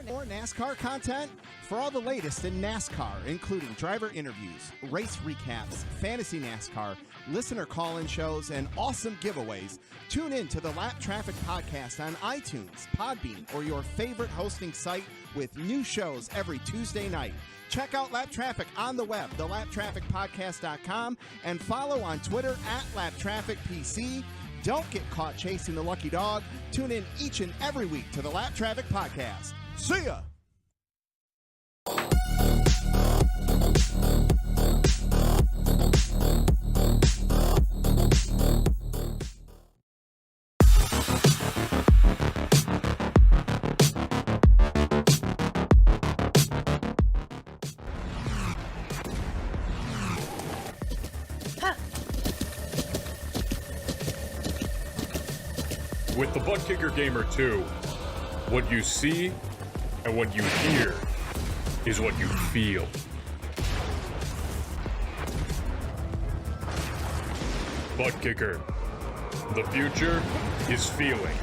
More NASCAR content? For all the latest in NASCAR, including driver interviews, race recaps, fantasy NASCAR, listener call-in shows, and awesome giveaways, tune in to the Lap Traffic Podcast on iTunes, Podbean, or your favorite hosting site with new shows every Tuesday night. Check out Lap Traffic on the web, thelaptrafficpodcast.com, and follow on Twitter @LapTrafficPC. Don't get caught chasing the lucky dog. Tune in each and every week to the Lap Traffic Podcast. See ya! With the ButtKicker Gamer 2, what you see and what you hear is what you feel. ButtKicker. The future is feeling.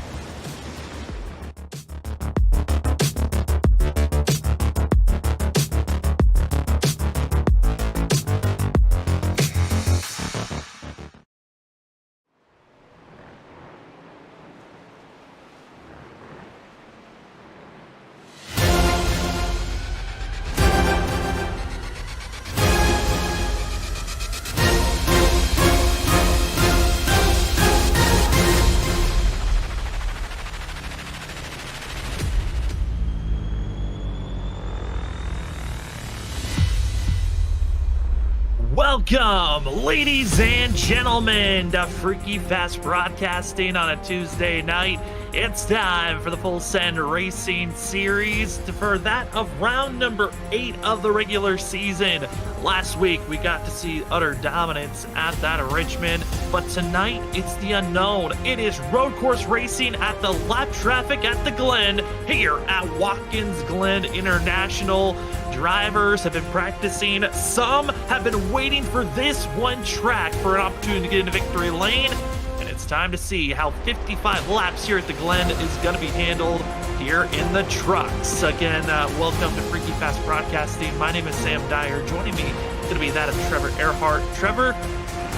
Welcome, ladies and gentlemen, to Freaky Fast Broadcasting on a Tuesday night. It's time for the Full Send Racing Series for that of round number 8 of the regular season. Last week, we got to see utter dominance at that of Richmond, but tonight, it's the unknown. It is road course racing at the lap traffic at the Glen here at Watkins Glen International. Drivers have been practicing. Some have been waiting for this one track for an opportunity to get into victory lane. And it's time to see how 55 laps here at the Glen is going to be handled here in the trucks. Again, welcome to Freaky Fast Broadcasting. My name is Sam Dyer. Joining me is going to be that of Trevor Earhart. Trevor,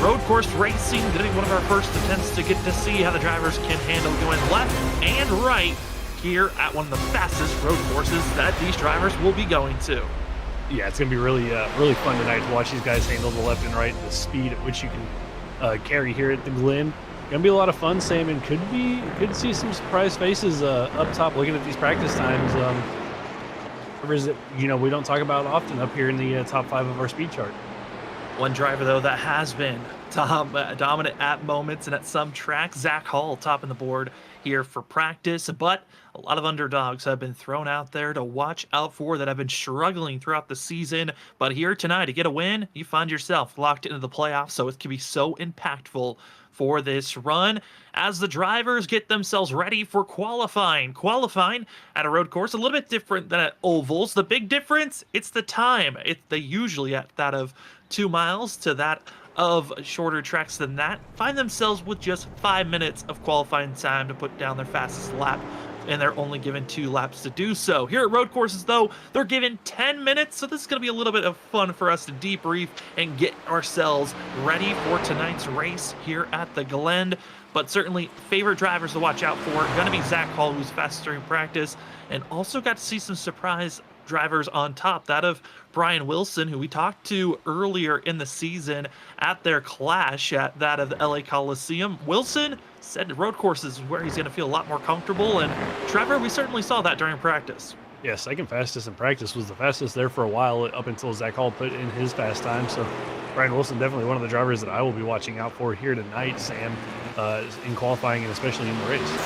road course racing, going to be one of our first attempts to get to see how the drivers can handle going left and right here at one of the fastest road courses that these drivers will be going to. Yeah, it's going to be really fun tonight to watch these guys handle the left and right, the speed at which you can carry here at the Glen. Going to be a lot of fun, Sam, and could see some surprise faces up top looking at these practice times. Drivers that, we don't talk about often up here in the top 5 of our speed chart. One driver, though, that has been dominant at moments and at some tracks, Zach Hall topping the board here for practice, but a lot of underdogs have been thrown out there to watch out for that have been struggling throughout the season. But here tonight, to get a win, you find yourself locked into the playoffs, so it can be so impactful for this run as the drivers get themselves ready for qualifying. Qualifying at a road course, a little bit different than at ovals. The big difference, it's the time. They usually at that of 2 miles to that of shorter tracks than that, find themselves with just 5 minutes of qualifying time to put down their fastest lap, and they're only given 2 laps to do so. Here at road courses, though, they're given 10 minutes, so this is going to be a little bit of fun for us to debrief and get ourselves ready for tonight's race here at the Glen. But certainly, favorite drivers to watch out for going to be Zach Hall, who's fastest during practice, and also got to see some surprise drivers on top, that of Brian Wilson, who we talked to earlier in the season at their clash at that of the LA Coliseum. Wilson said road courses is where he's going to feel a lot more comfortable, and Trevor, we certainly saw that during practice. Yeah, second fastest in practice, was the fastest there for a while up until Zach Hall put in his fast time. So Brian Wilson, definitely one of the drivers that I will be watching out for here tonight, Sam, in qualifying and especially in the race.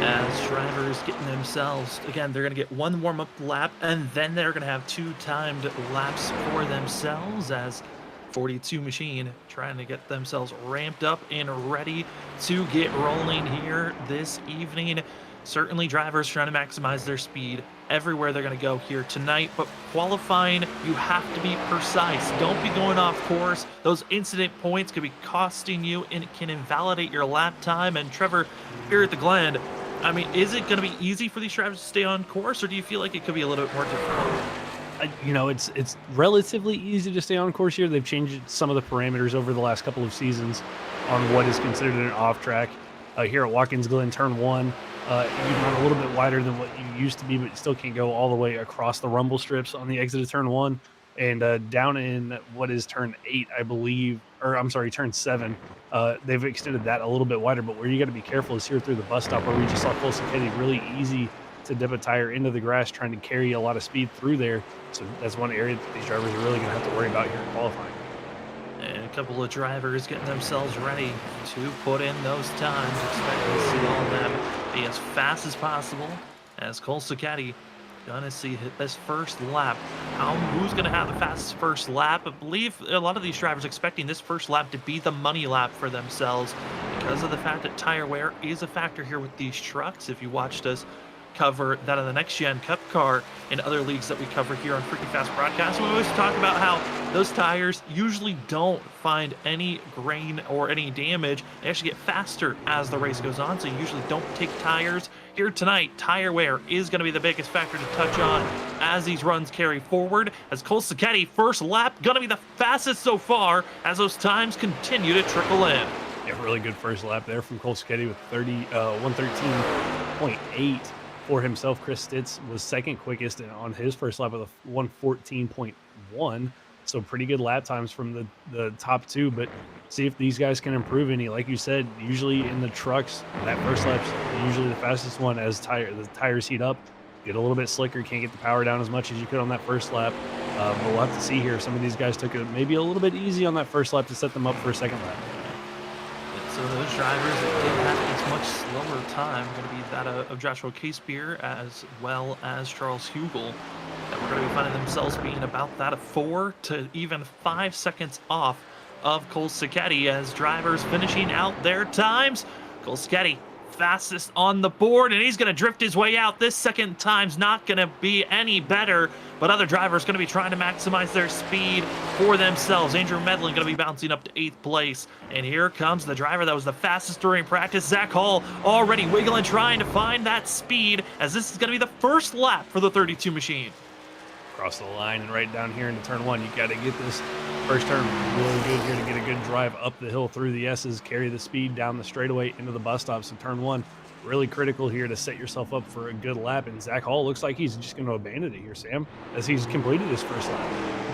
As drivers getting themselves, again, they're going to get 1 warm-up lap, and then they're going to have 2 timed laps for themselves as 42 machine trying to get themselves ramped up and ready to get rolling here this evening. Certainly drivers trying to maximize their speed everywhere they're going to go here tonight, but qualifying, you have to be precise. Don't be going off course. Those incident points could be costing you, and it can invalidate your lap time. And Trevor, here at the Glen, I mean, is it going to be easy for these drivers to stay on course, or do you feel like it could be a little bit more difficult? It's relatively easy to stay on course here. They've changed some of the parameters over the last couple of seasons on what is considered an off track. Here at Watkins Glen, turn 1, you can run a little bit wider than what you used to be, but still can't go all the way across the rumble strips on the exit of turn 1. And down in what is turn 8, I believe, or I'm sorry, turn 7, they've extended that a little bit wider. But where you got to be careful is here through the bus stop, where we just saw Cole Sacchetti really easy to dip a tire into the grass, trying to carry a lot of speed through there. So that's one area that these drivers are really going to have to worry about here in qualifying. And a couple of drivers getting themselves ready to put in those times, expecting to see all of them be as fast as possible, as Cole Sacchetti gonna see his first lap. Who's gonna have the fastest first lap? I believe a lot of these drivers expecting this first lap to be the money lap for themselves. because of the fact that tire wear is a factor here with these trucks. If you watched us cover that of the next gen cup car in other leagues that we cover here on Freaking Fast Broadcast, we always talk about how those tires usually don't find any grain or any damage. They actually get faster as the race goes on, so you usually don't take tires. Here tonight, tire wear is going to be the biggest factor to touch on as these runs carry forward. As Cole Sacchetti, first lap, going to be the fastest so far as those times continue to trickle in. Yeah, really good first lap there from Cole Sacchetti with 113.8 for himself. Chris Stitz was second quickest on his first lap with a 114.1. So pretty good lap times from the top two, but see if these guys can improve any. Like you said, usually in the trucks, that first lap's usually the fastest one as the tires heat up, get a little bit slicker, can't get the power down as much as you could on that first lap. But we'll have to see here. Some of these guys took it maybe a little bit easy on that first lap to set them up for a second lap. So those drivers that did have this much slower time going to be that of Joshua Casebeer as well as Charles Hugel, that we're going to be finding themselves being about that of 4 to even 5 seconds off of Cole Sacchetti as drivers finishing out their times. Cole Sacchetti fastest on the board, and he's going to drift his way out. This second time's not going to be any better, but other drivers going to be trying to maximize their speed for themselves. Andrew Medlin going to be bouncing up to 8th place, and here comes the driver that was the fastest during practice, Zach Hall, already wiggling, trying to find that speed, as this is going to be the first lap for the 32 machine. Across the line and right down here into turn one, you got to get this first turn really good here to get a good drive up the hill through the S's, carry the speed down the straightaway into the bus stop. So turn one, really critical here to set yourself up for a good lap. And Zach Hall looks like he's just going to abandon it here, Sam, as he's completed his first lap.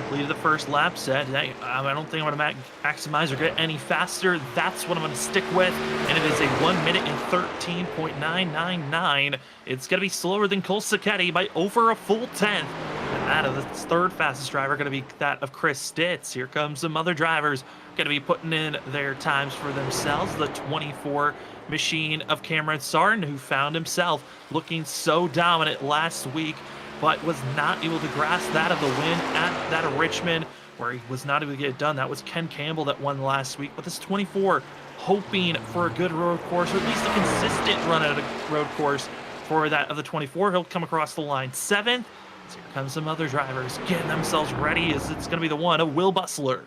Completed the first lap, said, hey, I don't think I'm going to maximize or get any faster. That's what I'm going to stick with. And it is a 1 minute and 13.999. It's going to be slower than Cole Sacchetti by over a full 10th. And that of the third fastest driver going to be that of Chris Stitz. Here comes some other drivers going to be putting in their times for themselves. The 24 machine of Cameron Sarton, who found himself looking so dominant last week, but was not able to grasp that of the win at that of Richmond, where he was not able to get it done. That was Ken Campbell that won last week. But this 24 hoping for a good road course, or at least a consistent run at a road course for that of the 24. He'll come across the line 7th. So here comes some other drivers getting themselves ready, as it's going to be the one of Will Bustler.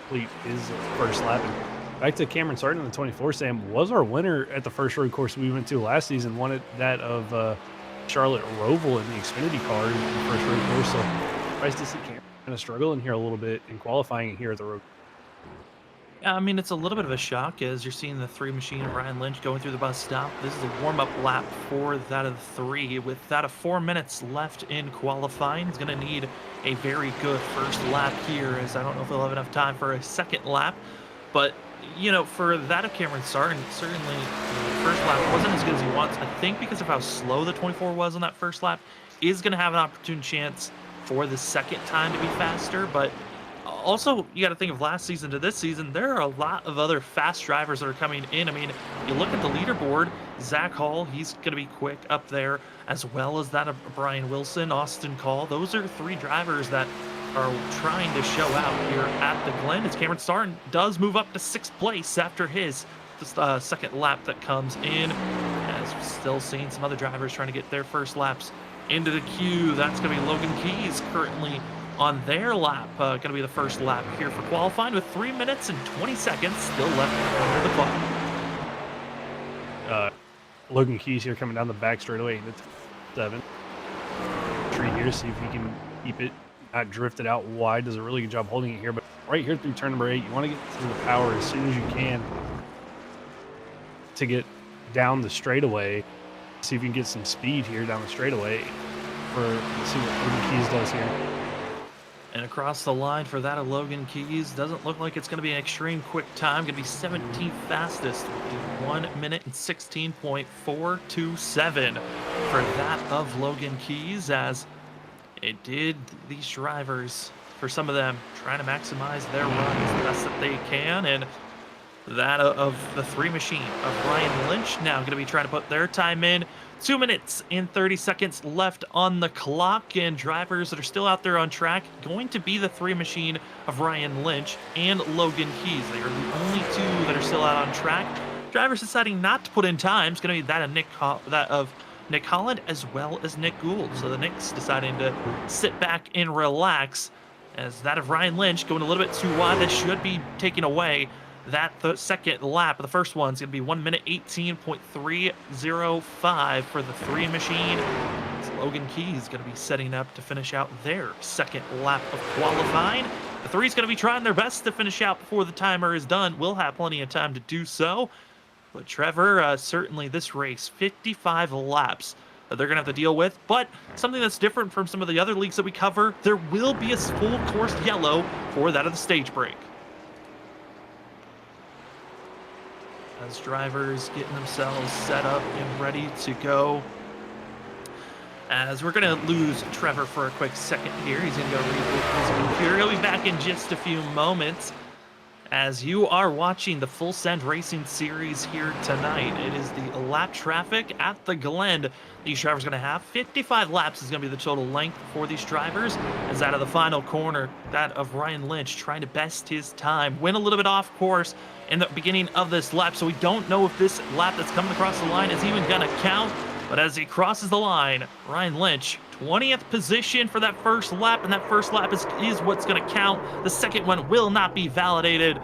Complete his first lap. And back to Cameron Sarton in the 24, Sam, was our winner at the first road course we went to last season, won that of Charlotte Roval in the Xfinity car in the first road course. So nice to see Cameron kind of struggling here a little bit in qualifying here at the road. Yeah, I mean, it's a little bit of a shock as you're seeing the 3 machine of Ryan Lynch going through the bus stop. This is a warm-up lap for that of 3. With that of 4 minutes left in qualifying, he's going to need a very good first lap here, as I don't know if he'll have enough time for a second lap. But, you know, for that of Cameron Sarton, certainly the first lap wasn't as good as he wants. I think because of how slow the 24 was on that first lap, is going to have an opportune chance for the second time to be faster. But also, you got to think of last season to this season, there are a lot of other fast drivers that are coming in. I mean, you look at the leaderboard, Zach Hall, he's going to be quick up there, as well as that of Brian Wilson, Austin Call. Those are 3 drivers that are trying to show out here at the Glen, as Cameron Sarton does move up to 6th place after his second lap that comes in, as we're still seeing some other drivers trying to get their first laps into the queue. That's going to be Logan Keys currently on their lap, going to be the first lap here for qualifying, with 3 minutes and 20 seconds still left under the clock. Logan Keys here coming down the back straightaway into 7. Tree here, see if he can keep it, not drift it out wide. Does a really good job holding it here, but right here through turn number 8, you want to get to the power as soon as you can to get down the straightaway. See if you can get some speed here down the straightaway. Let's see what Logan Keys does here. And across the line for that of Logan Keys, doesn't look like it's going to be an extreme quick time. Going to be 17th fastest with 1 minute and 16.427 for that of Logan Keys, as it did these drivers, for some of them, trying to maximize their runs the best that they can. And that of the 3 machine of Ryan Lynch. Now going to be trying to put their time in. 2 minutes and 30 seconds left on the clock, and drivers that are still out there on track going to be the 3 machine of Ryan Lynch and Logan Keys. They are the only 2 that are still out on track. Drivers deciding not to put in time is going to be that of Nick Holland as well as Nick Gould. So the Nick's deciding to sit back and relax, as that of Ryan Lynch going a little bit too wide. That should be taken away. That the second lap, the first one's going to be 1 minute 18.305 for the 3 machine. So Logan Keys going to be setting up to finish out their second lap of qualifying. The 3's going to be trying their best to finish out before the timer is done. We'll have plenty of time to do so. But Trevor, certainly this race, 55 laps that they're going to have to deal with. But something that's different from some of the other leagues that we cover, there will be a full course yellow for that of the stage break. As drivers getting themselves set up and ready to go. As we're going to lose Trevor for a quick second here. He's going to go reboot his computer. He'll be back in just a few moments. As you are watching the Full Send Racing Series here tonight, it is the lap traffic at the Glen. These drivers are going to have 55 laps is going to be the total length for these drivers. As out of the final corner, that of Ryan Lynch trying to best his time, went a little bit off course in the beginning of this lap, so we don't know if this lap that's coming across the line is even going to count. But as he crosses the line, Ryan Lynch, 20th position for that first lap, and that first lap is what's going to count. The second one will not be validated,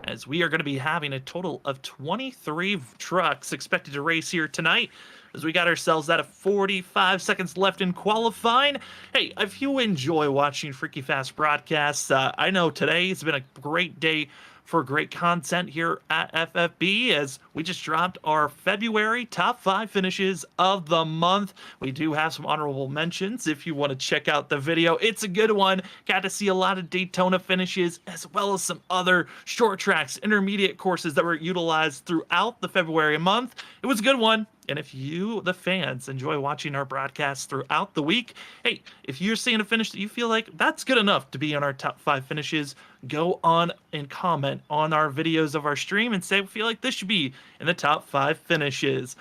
as we are going to be having a total of 23 trucks expected to race here tonight, as we got ourselves out of 45 seconds left in qualifying. Hey, if you enjoy watching Freaky Fast broadcasts, I know today has been a great day for great content here at FFB, as we just dropped our February top 5 finishes of the month. We do have some honorable mentions if you want to check out the video. It's a good one. Got to see a lot of Daytona finishes, as well as some other short tracks, intermediate courses that were utilized throughout the February month. It was a good one. And if you, the fans, enjoy watching our broadcasts throughout the week, hey, if you're seeing a finish that you feel like that's good enough to be on our top 5 finishes, go on and comment on our videos of our stream and say, we feel like this should be in the top 5 finishes.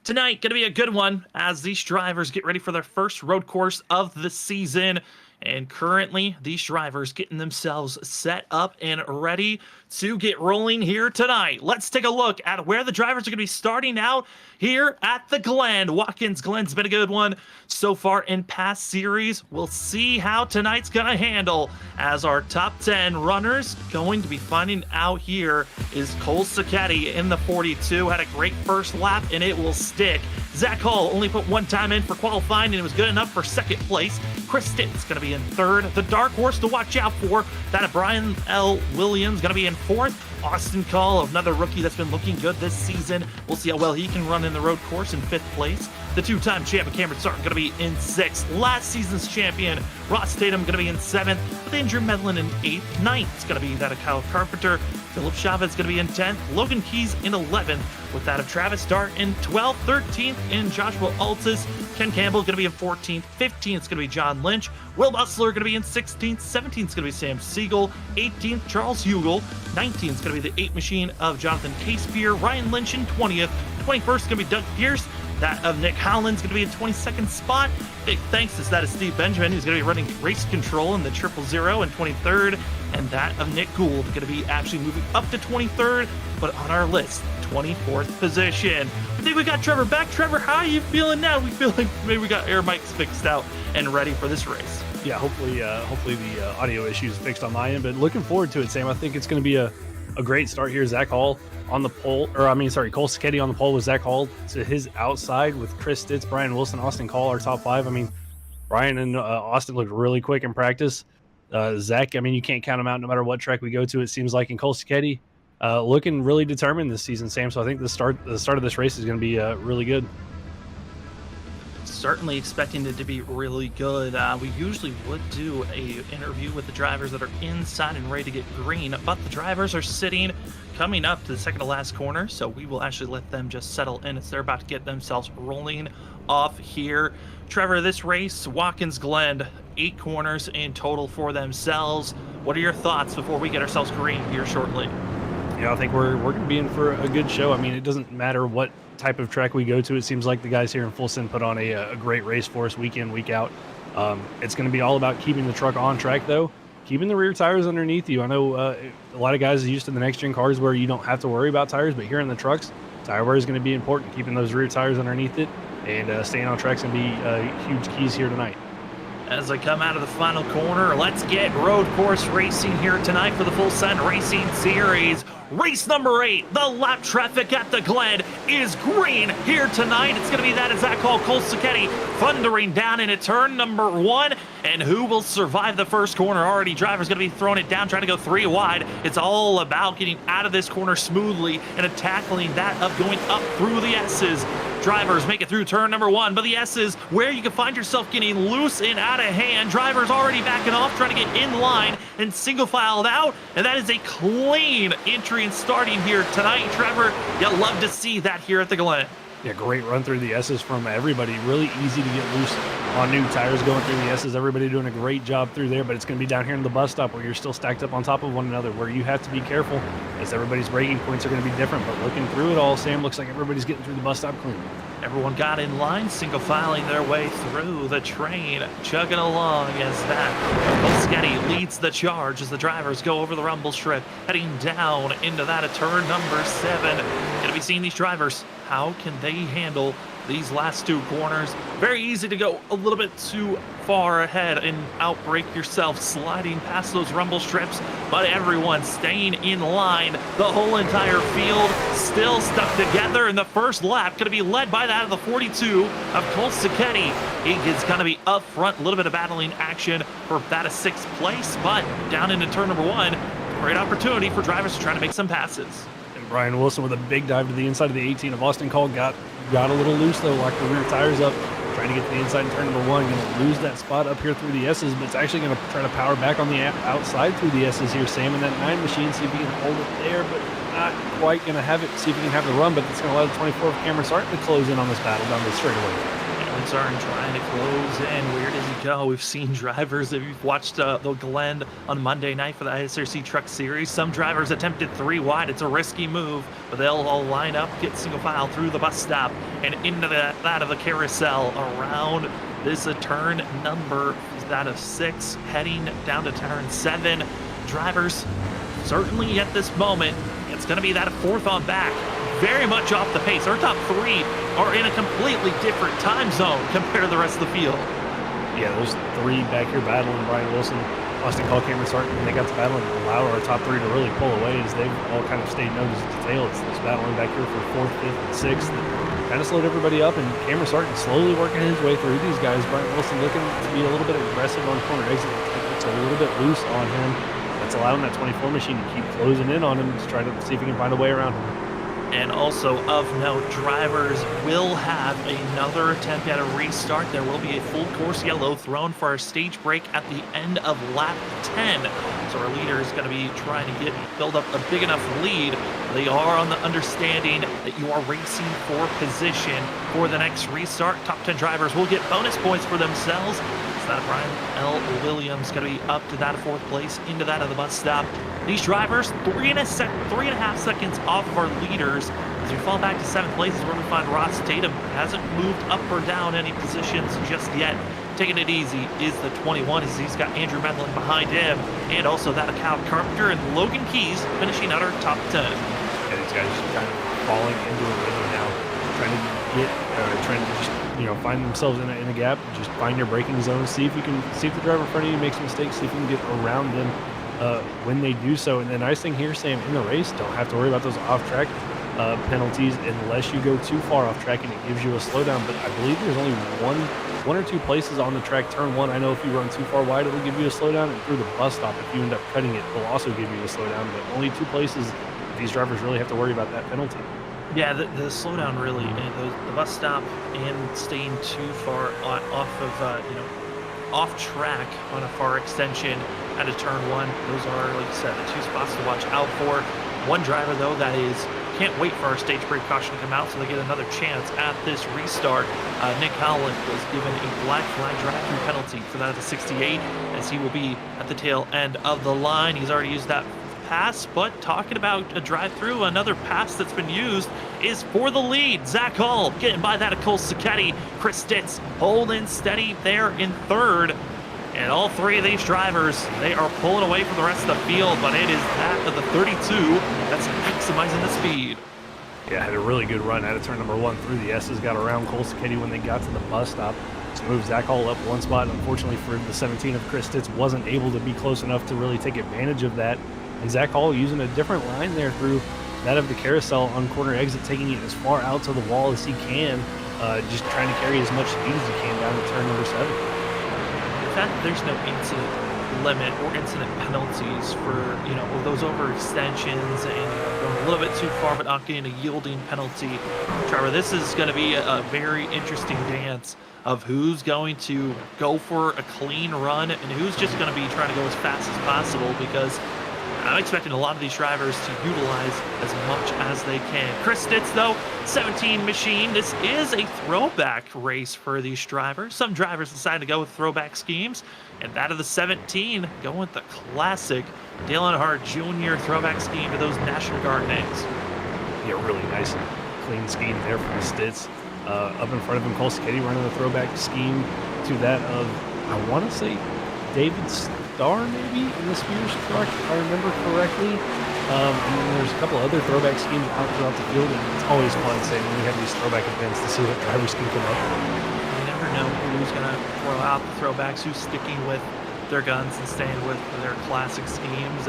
Tonight, going to be a good one as these drivers get ready for their first road course of the season. And currently, these drivers getting themselves set up and ready to get rolling here tonight. Let's take a look at where the drivers are going to be starting out here at the Glen. Watkins Glen's been a good one so far in past series. We'll see how tonight's going to handle, as our top 10 runners going to be finding out here is Cole Sacchetti in the 42. Had a great first lap, and it will stick. Zach Hall only put 1 time in for qualifying, and it was good enough for second place. Chris Stitt's going to be in third. The dark horse to watch out for, that of Brian L. Williams, going to be in fourth. Austin Call, another rookie that's been looking good this season. We'll see how well he can run in the road course, in 5th place. The 2-time champion Cameron Sarton going to be in 6th. Last season's champion Ross Tatum going to be in 7th. With Andrew Medlin in 8th. 9th is going to be that of Kyle Carpenter. Philip Chavez going to be in 10th. Logan Keys in 11th. With that of Travis Dart in 12th. 13th in Joshua Altus. Ken Campbell going to be in 14th. 15th is going to be John Lynch. Will Butler going to be in 16th. 17th is going to be Sam Siegel. 18th, Charles Hugel. 19th is going to be the 8 machine of Jonathan Casepier. Ryan Lynch in 20th. 21st is going to be Doug Pierce. That of Nick Holland's going to be in 22nd spot. Big thanks to that of Steve Benjamin, who's going to be running race control in the 000 in 23rd. And that of Nick Gould going to be actually moving up to 23rd, but on our list, 24th position. I think we got Trevor back. Trevor, how are you feeling now? We feel like maybe we got air mics fixed out and ready for this race. Yeah, hopefully the audio issues fixed on my end, but looking forward to it, Sam. I think it's going to be a great start here. Zach Hall on the pole, Cole Sacchetti on the pole with Zach Hall to his outside with Chris Stitz, Brian Wilson, Austin Call, our top 5. I mean, Brian and Austin looked really quick in practice. Zach, I mean, you can't count him out no matter what track we go to, it seems like. And Cole Sacchetti looking really determined this season, Sam. So I think the start of this race is going to be really good. Certainly expecting it to be really good. We usually would do a interview with the drivers that are inside and ready to get green, but the drivers are sitting coming up to the second to last corner, so we will actually let them just settle in as they're about to get themselves rolling off here. Trevor, this race, Watkins Glen, 8 corners in total for themselves. What are your thoughts before we get ourselves green here shortly? I think we're going to be in for a good show. I mean, it doesn't matter what type of track we go to. It seems like the guys here in Fulton put on a great race for us week in, week out. It's going to be all about keeping the truck on track, though, keeping the rear tires underneath you. I know a lot of guys are used to the next-gen cars where you don't have to worry about tires, but here in the trucks, tire wear is going to be important. Keeping those rear tires underneath it and staying on track is going to be huge keys here tonight. As I come out of the final corner, let's get road course racing here tonight for the Full Send Racing Series. Race number 8, the lap traffic at the Glen is green here tonight. It's going to be that as Zach Hall, Cole Sacchetti thundering down into turn number 1. And who will survive the first corner? Already driver's going to be throwing it down, trying to go 3 wide. It's all about getting out of this corner smoothly and tackling that of going up through the S's. Drivers make it through turn number 1, but the S's where you can find yourself getting loose and out of hand. Drivers already backing off, trying to get in line and single filed out. And that is a clean entry and starting here tonight. Trevor, you'll love to see that here at the Glen. Yeah, great run through the S's from everybody. Really easy to get loose on new tires going through the S's. Everybody doing a great job through there, but it's going to be down here in the bus stop where you're still stacked up on top of one another, where you have to be careful as everybody's braking points are going to be different. But looking through it all, Sam, looks like everybody's getting through the bus stop clean. Everyone got in line, single filing their way through the train, chugging along as that Boschetti leads the charge as the drivers go over the rumble strip, heading down into that of turn number 7. Going to be seeing these drivers. How can they handle these last 2 corners? Very easy to go a little bit too far ahead and outbrake yourself, sliding past those rumble strips, but everyone staying in line. The whole entire field still stuck together in the first lap, going to be led by that of the 42 of Cole Sacchetti. He is going to be up front, a little bit of battling action for that of 6th place, but down into turn number 1, great opportunity for drivers to try to make some passes. Brian Wilson with a big dive to the inside of the 18 of Austin Call got a little loose though, locked the rear tires up, trying to get to the inside in turn number 1. Going to lose that spot up here through the S's, but it's actually going to try to power back on the outside through the S's here. Sam in that 9 machine, see if he can hold it there, but not quite going to have it. See if he can have the run, but it's going to allow the 24 of Cameron starting to close in on this battle down the straightaway. Starting trying to close in. Where does he go? We've seen drivers, if you've watched the Glen on Monday night for the ISRC Truck Series, some drivers attempted 3 wide. It's a risky move, but they'll all line up, get single file through the bus stop and into that of the carousel around this turn number, that of 6, heading down to turn 7. Drivers, certainly at this moment, it's going to be that of 4th on back. Very much off the pace. Our top 3 are in a completely different time zone compared to the rest of the field. Yeah, those 3 back here battling, Brian Wilson, Austin Call, Cameron Sarton, when they got to battling, allowed our top 3 to really pull away as they've all kind of stayed nose to tail. It's this battling back here for 4th, 5th, and 6th that kind of slowed everybody up, and Cameron Sarton slowly working his way through these guys. Brian Wilson looking to be a little bit aggressive on corner exit. It's a little bit loose on him. That's allowing that 24 machine to keep closing in on him to try to see if he can find a way around him. And also of note, drivers will have another attempt at a restart. There will be a full course yellow thrown for our stage break at the end of lap 10. So our leader is going to be trying to build up a big enough lead. They are on the understanding that you are racing for position for the next restart. Top 10 drivers will get bonus points for themselves. So that Brian L. Williams going to be up to that 4th place, into that of the bus stop. These drivers, 3.5 seconds off of our leaders. As we fall back to 7th place is where we find Ross Tatum. Hasn't moved up or down any positions just yet. Taking it easy is the 21 as he's got Andrew Medlin behind him. And also that of Cal Carpenter and Logan Keys finishing out our top 10. Yeah, these guys are kind of falling into a rhythm now. Trying to just find themselves in a gap. Just find your braking zone. See if the driver in front of you makes mistakes. See if you can get around them when they do so. And the nice thing here, Sam, in the race, don't have to worry about those off-track penalties unless you go too far off track and it gives you a slowdown. But I believe there's only one or 2 places on the track. Turn 1, I know if you run too far wide, it'll give you a slowdown, and through the bus stop, if you end up cutting it, it'll also give you a slowdown. But only 2 places these drivers really have to worry about that penalty. Yeah, the slowdown really, the bus stop and staying too far off of, off track on a far extension at a turn 1. Those are, like you said, the 2 spots to watch out for. One driver, though, that can't wait for our stage break caution to come out so they get another chance at this restart. Nick Howland was given a black flag drive-through penalty for that at the 68, as he will be at the tail end of the line. He's already used that pass, but talking about a drive-through, another pass that's been used is for the lead. Zach Hall getting by that of Cole Sacchetti. Chris Stitz holding steady there in third. And all three of these drivers, they are pulling away from the rest of the field, but it is that of the 32 that's maximizing the speed. Yeah, had a really good run out of turn number 1 through the S's, got around Cole Sacchetti when they got to the bus stop. Just moved Zach Hall up one spot. Unfortunately for the 17 of Chris Stitz, wasn't able to be close enough to really take advantage of that. And Zach Hall using a different line there through that of the carousel on corner exit, taking it as far out to the wall as he can, just trying to carry as much speed as he can down to turn number 7. The fact that there's no incident limit or incident penalties for, those overextensions and going a little bit too far but not getting a yielding penalty. Trevor, this is going to be a very interesting dance of who's going to go for a clean run and who's just going to be trying to go as fast as possible, because I'm expecting a lot of these drivers to utilize as much as they can. Chris Stitz, though, 17 machine. This is a throwback race for these drivers. Some drivers decide to go with throwback schemes, and that of the 17 going with the classic Dale Earnhardt Jr. throwback scheme to those National Guard names. Yeah, really nice and clean scheme there from Stitz. Up in front of him, Cole Sacchetti running the throwback scheme to that of, I want to say, David Starr, maybe, in the Spears truck, if I remember correctly. And then there's a couple other throwback schemes out throughout the field, and it's always fun saying when we have these throwback events to see what drivers can come up with. You never know who's going to throw out the throwbacks, who's sticking with their guns and staying with their classic schemes.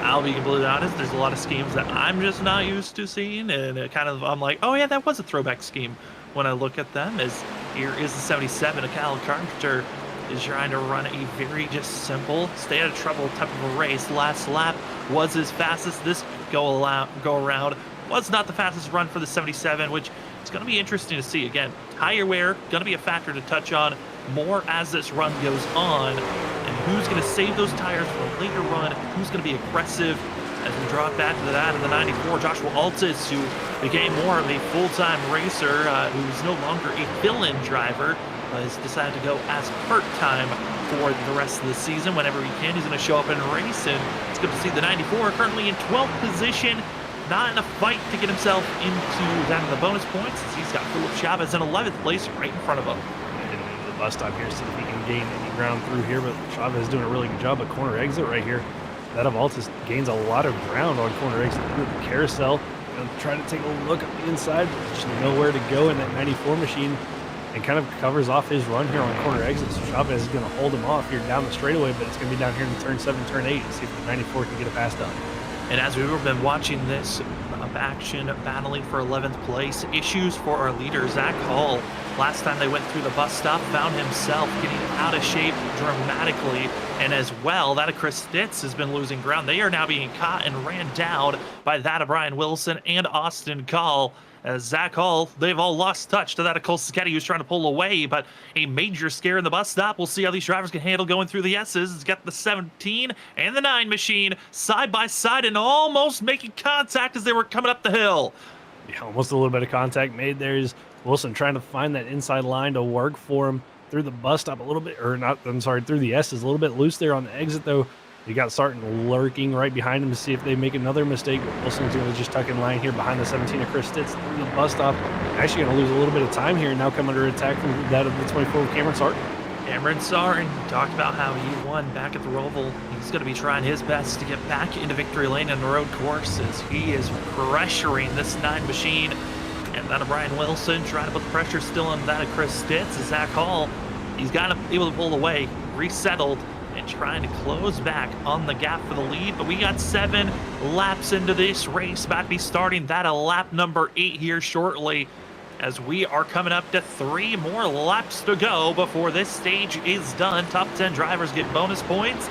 I'll be completely honest, there's a lot of schemes that I'm just not used to seeing, and I'm like, oh yeah, that was a throwback scheme when I look at them. As here is the 77, a Cal Carpenter is trying to run a very just simple, stay out of trouble type of a race. Last lap was his fastest. This go around was not the fastest run for the 77, which is going to be interesting to see. Again, tire wear going to be a factor to touch on more as this run goes on, and who's going to save those tires for a later run, who's going to be aggressive. As we drop back to that of the 94, Joshua Altis, who became more of a full-time racer, who's no longer a fill-in driver, has decided to go as part-time for the rest of the season. Whenever he can, he's going to show up and race, and it's good to see the 94 currently in 12th position, not in a fight to get himself into that of the bonus points, as he's got Philip Chavez in 11th place right in front of him. The bus stop here, see if he can gain any ground through here, but Chavez is doing a really good job at corner exit right here. That of Altis gains a lot of ground on corner exit through the carousel. Try to take a look at the inside, just nowhere to go in that 94 machine, and kind of covers off his run here on corner exit. So Chavez is going to hold him off here down the straightaway, but it's going to be down here in turn 7, turn 8, and see if the 94 can get a pass done. And as we've been watching this action battling for 11th place, issues for our leader, Zach Hall. Last time they went through the bus stop, found himself getting out of shape dramatically. And as well, that of Chris Stitz has been losing ground. They are now being caught and ran down by that of Brian Wilson and Austin Call. As Zach Hall, they've all lost touch to that of Cole Sacchetti, who's trying to pull away, but a major scare in the bus stop. We'll see how these drivers can handle going through the S's. It's got the 17 and the 9 machine side by side and almost making contact as they were coming up the hill. Yeah, almost a little bit of contact made. There's Wilson trying to find that inside line to work for him through the bus stop a little bit, through the S's, a little bit loose there on the exit though. You got Sarton lurking right behind him to see if they make another mistake. But Wilson's going to just tuck in line here behind the 17 of Chris Stitz through the bus stop. Actually going to lose a little bit of time here and now come under attack from that of the 24 of Cameron Sarton. Cameron Sarton talked about how he won back at the Roval. He's going to be trying his best to get back into victory lane in the road course as he is pressuring this 9 machine. And that of Brian Wilson trying to put the pressure still on that of Chris Stitz. As Zach Hall, he's got to be able to pull away, resettled, and trying to close back on the gap for the lead. But we got 7 laps into this race, about to be starting that a lap number 8 here shortly, as we are coming up to 3 more laps to go before this stage is done. Top 10 drivers get bonus points,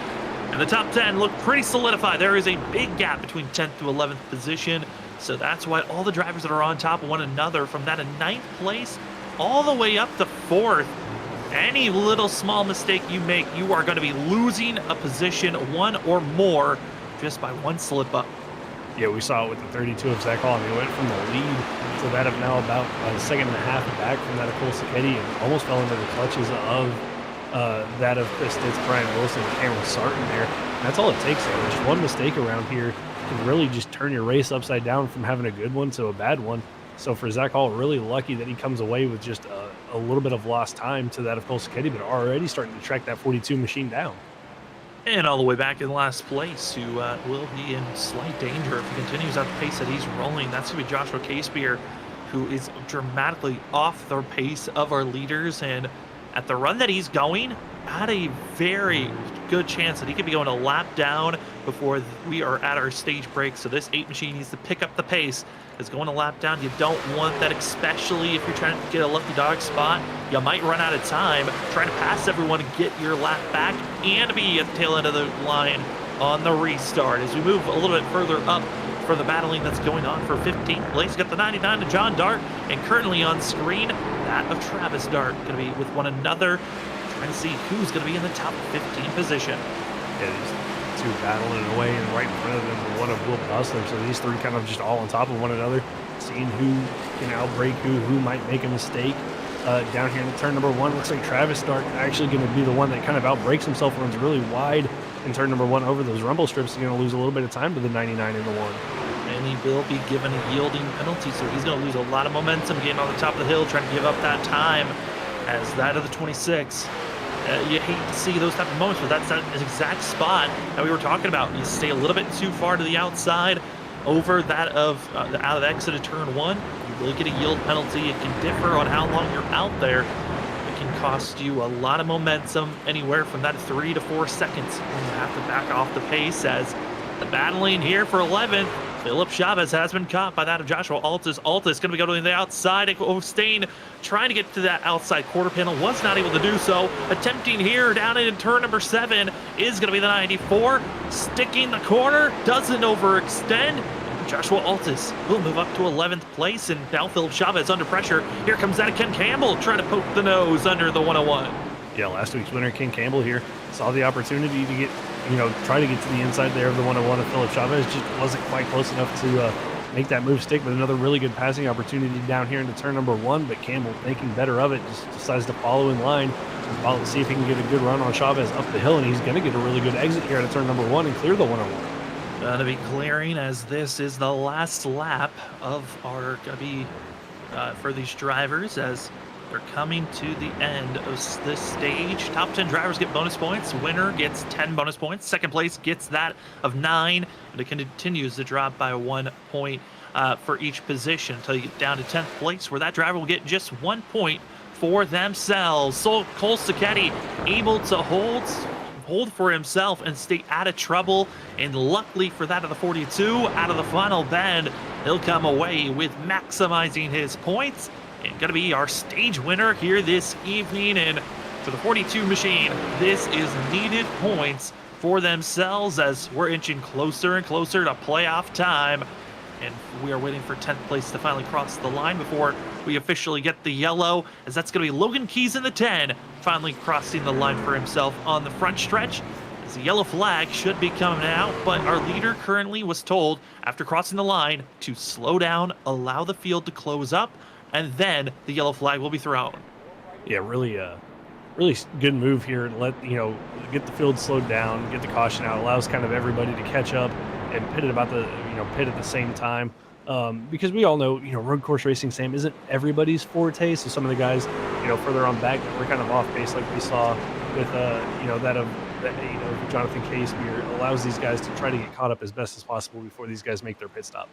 and the top 10 look pretty solidified. There is a big gap between 10th to 11th position, so that's why all the drivers that are on top of one another from that 9th place all the way up to 4th. Any little small mistake you make, you are going to be losing a position, 1 or more, just by 1 slip up. Yeah, we saw it with the 32 of Zach Hall. He went from the lead to that of now about a second and a half back from that of Cole Sacchetti and almost fell into the clutches of that of Chris Stitz, Brian Wilson, and Cameron Sarton there. That's all it takes. Though. Just one mistake around here can really just turn your race upside down from having a good one to a bad one. So for Zach Hall, really lucky that he comes away with just a little bit of lost time to that of Cole Sacchetti, but already starting to track that 42 machine down. And all the way back in last place, who will be in slight danger if he continues at the pace that he's rolling. That's going to be Joshua Casebeer, who is dramatically off the pace of our leaders. And at the run that he's going, had a very good chance that he could be going a lap down before we are at our stage break. So this 8 machine needs to pick up the pace. It's going a lap down. You don't want that, especially if you're trying to get a lucky dog spot. You might run out of time trying to pass everyone and get your lap back and be at the tail end of the line on the restart. As we move a little bit further up for the battling that's going on for 15th place, got the 99 to John Dart, and currently on screen, that of Travis Dart, going to be with one another, trying to see who's going to be in the top 15 position. Yeah, these two battling away, and right in front of them, the one of Will Bustler. So these three kind of just all on top of one another, seeing who can outbreak who might make a mistake. Down here in turn number 1, looks like Travis Dart actually going to be the one that kind of outbreaks himself, runs really wide in turn number 1 over those rumble strips. He's going to lose a little bit of time to the 99 and the 1. And he will be given a yielding penalty, so he's going to lose a lot of momentum getting on the top of the hill, trying to give up that time as that of the 26. You hate to see those type of moments, but that's that exact spot that we were talking about. You stay a little bit too far to the outside over that of out of the exit of turn 1. You really get a yield penalty. It can differ on how long you're out there. It can cost you a lot of momentum, anywhere from that 3 to 4 seconds. You have to back off the pace as the battling here for 11th. Philip Chavez has been caught by that of Joshua Altis. Altis going to be going to the outside. Ostain trying to get to that outside quarter panel. Was not able to do so. Attempting here down in turn number 7 is going to be the 94. Sticking the corner. Doesn't overextend. Joshua Altis will move up to 11th place. And now Philip Chavez under pressure. Here comes that of Ken Campbell trying to poke the nose under the 101. Yeah, last week's winner, Ken Campbell here, saw the opportunity to get, try to get to the inside there of the 101 of Philip Chavez. Just wasn't quite close enough to make that move stick, but another really good passing opportunity down here into turn number 1. But Campbell, thinking better of it, just decides to follow in line and see if he can get a good run on Chavez up the hill, and he's going to get a really good exit here at turn number 1 and clear the 101. Going to be clearing, as this is the last lap of our going to be for these drivers, as they're coming to the end of this stage. Top 10 drivers get bonus points. Winner gets 10 bonus points. Second place gets that of 9. And it continues to drop by 1 point for each position until you get down to 10th place, where that driver will get just 1 point for themselves. So Cole Sacchetti able to hold for himself and stay out of trouble. And luckily for that of the 42, out of the final bend, he'll come away with maximizing his points. And going to be our stage winner here this evening. And for the 42 machine, this is needed points for themselves, as we're inching closer and closer to playoff time. And we are waiting for 10th place to finally cross the line before we officially get the yellow, as that's going to be Logan Keys in the 10, finally crossing the line for himself on the front stretch. As the yellow flag should be coming out, but our leader currently was told after crossing the line to slow down, allow the field to close up, and then the yellow flag will be thrown. Yeah, really good move here. Let get the field slowed down, get the caution out, allows kind of everybody to catch up and pit at about the pit at the same time. Because we all know road course racing, Sam, isn't everybody's forte. So some of the guys further on back that were kind of off base, like we saw with that of Jonathan Casebeer, allows these guys to try to get caught up as best as possible before these guys make their pit stop.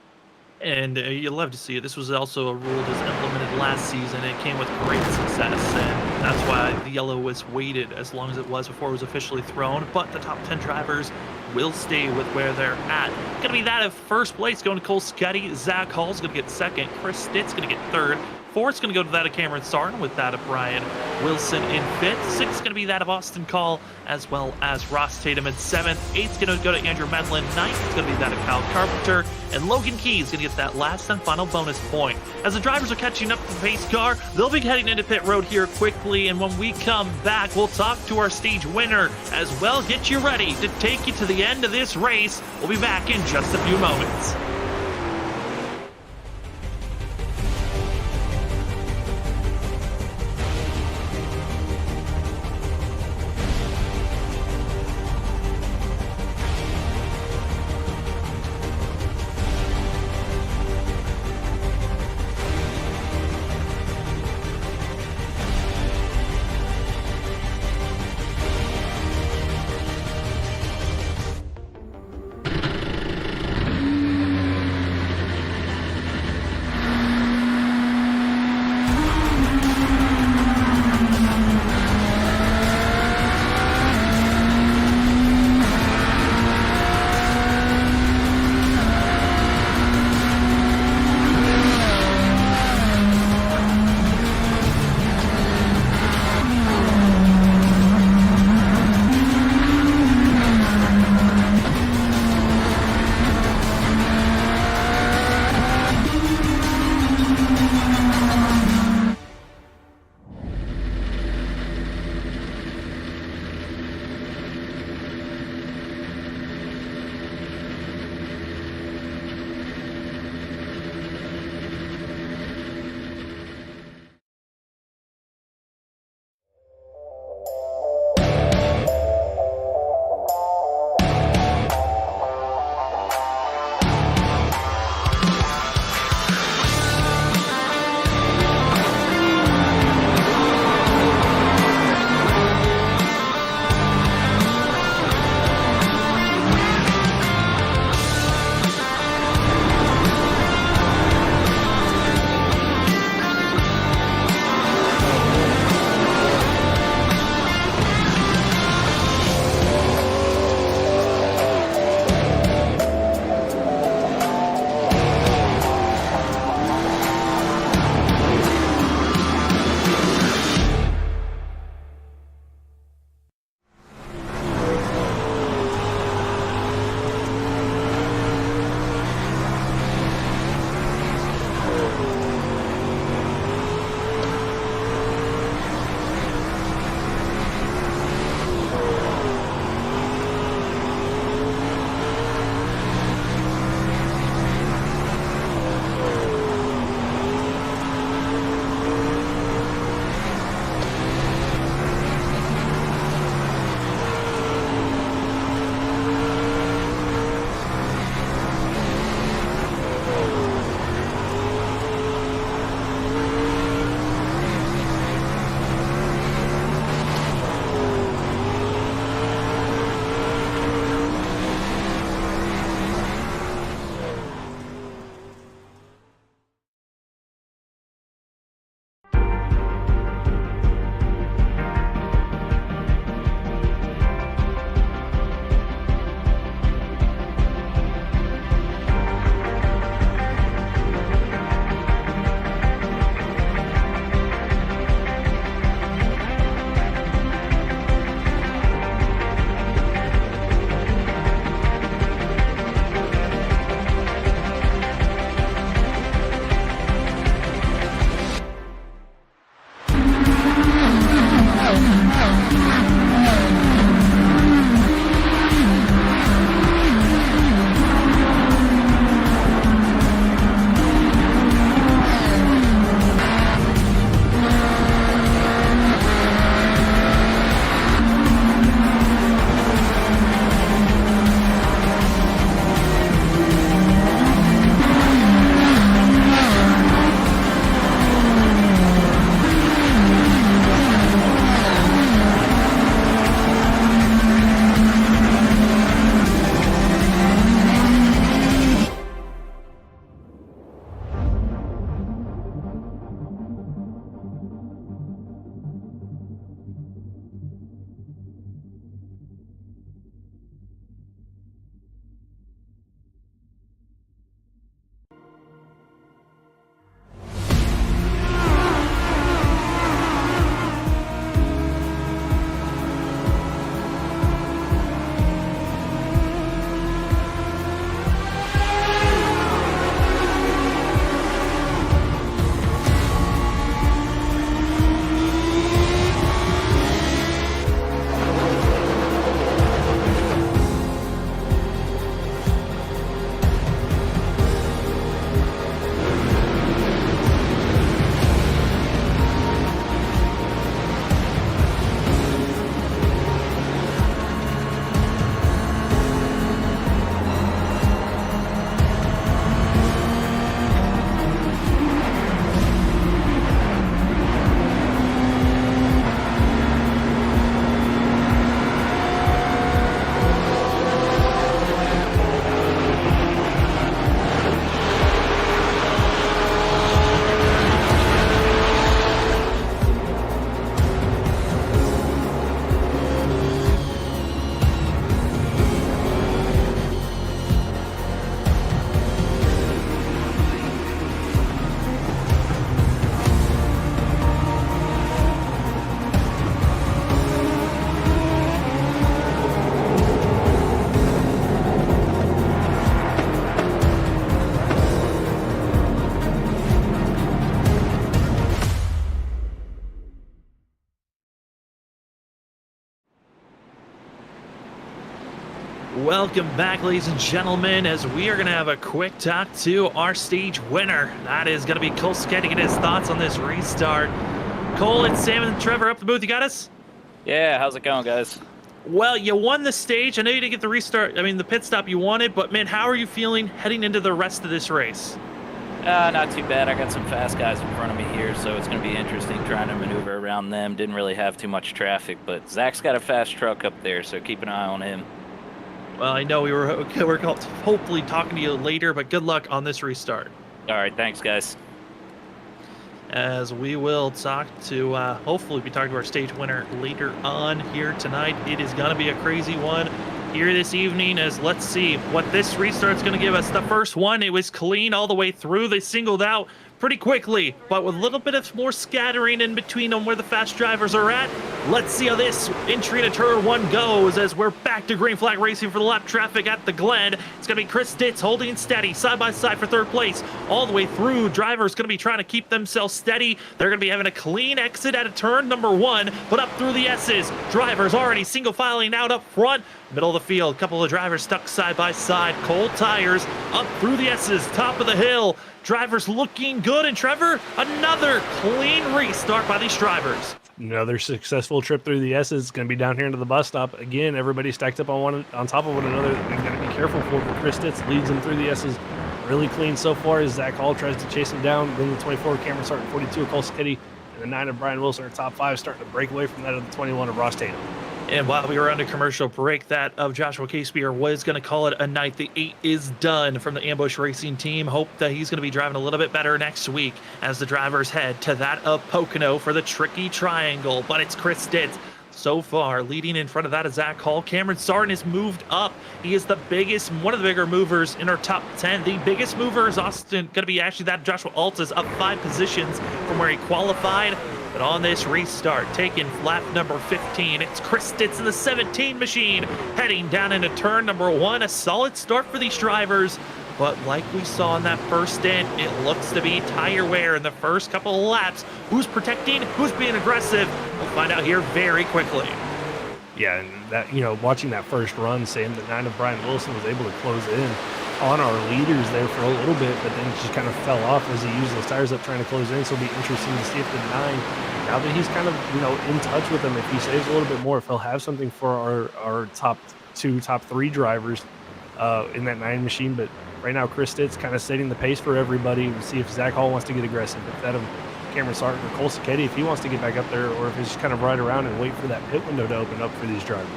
And you'd love to see it. This was also a rule that was implemented last season. It came with great success, and that's why the yellow was weighted as long as it was before it was officially thrown. But the top 10 drivers will stay with where they're at. Going to be that of first place going to Cole Sacchetti. Zach Hall's going to get second. Chris Stitt's going to get third. Fourth's going to go to that of Cameron Sarton, with that of Brian Wilson in fifth. Sixth's going to be that of Austin Call, as well as Ross Tatum in seventh. Eighth's going to go to Andrew Medlin. Ninth is going to be that of Kyle Carpenter. And Logan Key is going to get that last and final bonus point. As the drivers are catching up to the pace car, they'll be heading into pit road here quickly. And when we come back, we'll talk to our stage winner as well. Get you ready to take you to the end of this race. We'll be back in just a few moments. Welcome back, ladies and gentlemen, as we are going to have a quick talk to our stage winner. That is going to be Cole Sked to get his thoughts on this restart. Cole and Sam and Trevor up the booth. You got us? Yeah, how's it going, guys? Well, you won the stage. I know you didn't get the restart. I mean, the pit stop you wanted, but man, how are you feeling heading into the rest of this race? Not too bad. I got some fast guys in front of me here, so it's going to be interesting trying to maneuver around them. Didn't really have too much traffic, but Zach's got a fast truck up there, so keep an eye on him. Well, I know we're hopefully talking to you later, but good luck on this restart. All right, thanks, guys. As we will talk to, hopefully be talking to our stage winner later on here tonight. It is going to be a crazy one here this evening, as let's see what this restart's going to give us. The first one, it was clean all the way through. They singled out pretty quickly, but with a little bit of more scattering in between on where the fast drivers are at. Let's see how this entry into turn one goes, as we're back to green flag racing for the lap traffic at the Glen. It's going to be Chris Ditz holding steady side by side for third place all the way through. Drivers going to be trying to keep themselves steady. They're going to be having a clean exit at a turn number one, but up through the S's. Drivers already single filing out up front. Middle of the field, couple of drivers stuck side by side. Cold tires up through the S's, top of the hill. Drivers looking good, and Trevor, another clean restart by these drivers. Another successful trip through the S's. It's going to be down here into the bus stop. Again, everybody stacked up on top of one another. They've got to be careful for, but Chris Ditz leads them through the S's really clean so far as Zach Hall tries to chase him down. Then the 24 Cameron starting 42 of Cole Skitty, and the 9 of Brian Wilson are top 5, starting to break away from that of the 21 of Ross Tatum. And while we were under commercial break, that of Joshua Casebeer was going to call it a night. The 8 is done from the Ambush Racing team. Hope that he's going to be driving a little bit better next week as the drivers head to that of Pocono for the tricky triangle. But it's Chris Ditz so far leading. In front of that is Zach Hall. Cameron Sarton has moved up. He is the biggest, one of the bigger movers in our top 10. The biggest mover is Austin, going to be actually that Joshua Alta's up 5 positions from where he qualified. But on this restart, taking lap number 15, it's Chris Ditz in the 17 machine, heading down into turn number 1. A solid start for these drivers, but like we saw in that first stint, it looks to be tire wear in the first couple of laps. Who's protecting? Who's being aggressive? We'll find out here very quickly. Yeah, and that, watching that first run, Sam, the 9 of Brian Wilson was able to close in on our leaders there for a little bit, but then just kind of fell off as he used those tires up trying to close in. So it'll be interesting to see if the 9, now that he's kind of, in touch with them, if he saves a little bit more, if he'll have something for our top 2, top 3 drivers in that 9 machine. But right now, Chris Ditz kind of setting the pace for everybody. We'll see if Zach Hall wants to get aggressive, if that of Cameron Sarton or Cole Sacchetti, if he wants to get back up there, or if he's just kind of ride around and wait for that pit window to open up for these drivers.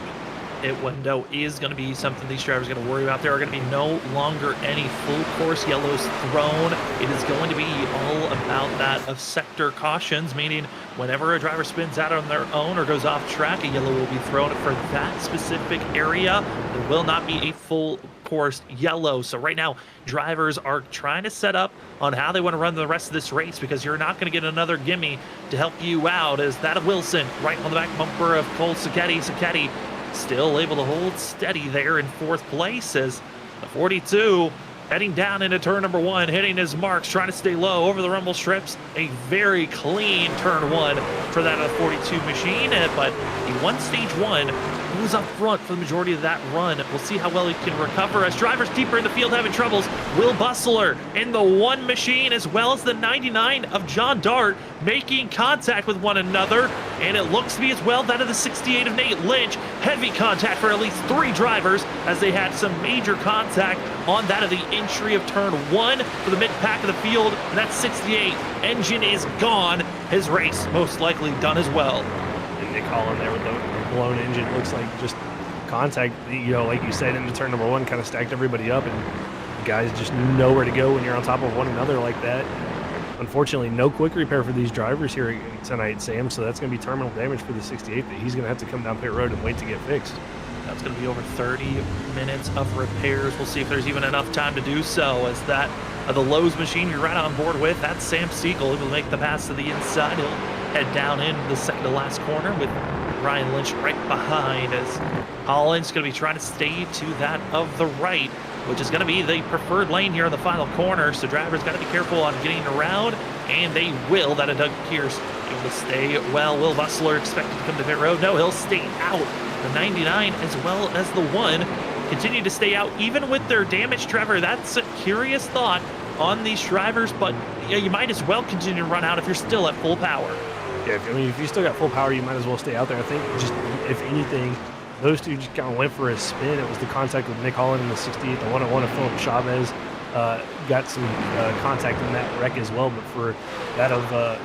Pit window is going to be something these drivers are going to worry about. There are going to be no longer any full course yellows thrown. It is going to be all about that of sector cautions, meaning whenever a driver spins out on their own or goes off track, a yellow will be thrown for that specific area. There will not be a full course yellow. So right now, drivers are trying to set up on how they want to run the rest of this race, because you're not going to get another gimme to help you out, as that of Wilson right on the back bumper of Cole Sacchetti. Sacchetti still able to hold steady there in 4th place, as the 42 heading down into turn number 1, hitting his marks, trying to stay low over the rumble strips. A very clean turn 1 for that of the 42 machine, but he won stage 1. He was up front for the majority of that run. We'll see how well he can recover as drivers deeper in the field having troubles. Will Bustler in the 1 machine, as well as the 99 of John Dart, making contact with one another. And it looks to be as well that of the 68 of Nate Lynch. Heavy contact for at least 3 drivers, as they had some major contact on that of the entry of turn 1 for the mid-pack of the field. And that 68 engine is gone. His race most likely done as well. And Nick Hall in there with the blown engine, looks like just contact, like you said, into turn number 1, kind of stacked everybody up, and guys just nowhere to go when you're on top of one another like that. Unfortunately, no quick repair for these drivers here tonight, Sam, so that's going to be terminal damage for the 68 that he's going to have to come down pit road and wait to get fixed. That's going to be over 30 minutes of repairs. We'll see if there's even enough time to do so, as that the Lowe's machine you're right on board with, that's Sam Siegel, able to make the pass to the inside. He'll head down in the second to last corner with Ryan Lynch right behind, as Holland's going to be trying to stay to that of the right, which is going to be the preferred lane here in the final corner. So drivers got to be careful on getting around, and they will. That of Doug Pierce able to stay well. Will Bustler expected to come to pit road? No, he'll stay out. The 99 as well as the 1. continue to stay out even with their damage. Trevor, that's a curious thought on these drivers, but yeah, you might as well continue to run out if you're still at full power. Yeah, I mean, if you still got full power, you might as well stay out there. I think just, if anything, those two just kind of went for a spin. It was the contact with Nick Holland in the 68th. The one-on-one of Philip Chavez got some contact in that wreck as well, but for that of the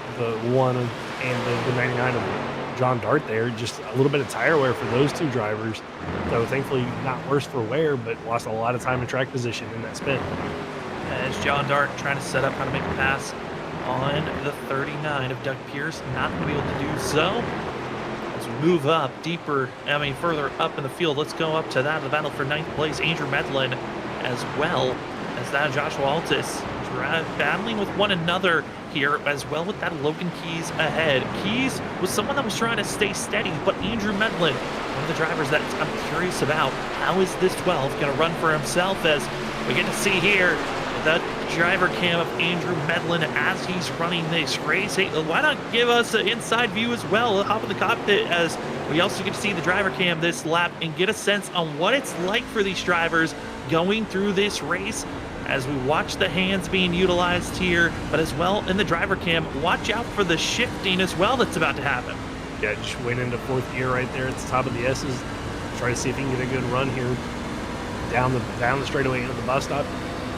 one and the 99 of John Dart there, just a little bit of tire wear for those two drivers. So thankfully not worse for wear, but lost a lot of time in track position in that spin. As John Dart trying to set up how to make a pass on the 39 of Doug Pierce, not going to be able to do so. As we move up deeper, further up in the field, let's go up to that, the battle for 9th place, Andrew Medlin, as well as that Joshua Altus, battling with one another here, as well with that Logan Keys ahead. Keys was someone that was trying to stay steady, but Andrew Medlin, one of the drivers that I'm curious about, how is this 12 going to run for himself, as we get to see here the driver cam of Andrew Medlin as he's running this race. Hey, why not give us an inside view as well? We'll hop in the cockpit as we also get to see the driver cam this lap and get a sense on what it's like for these drivers going through this race as we watch the hands being utilized here, but as well in the driver cam, watch out for the shifting as well that's about to happen. Yeah, just went into 4th gear right there at the top of the S's. Try to see if he can get a good run here down the straightaway into the bus stop.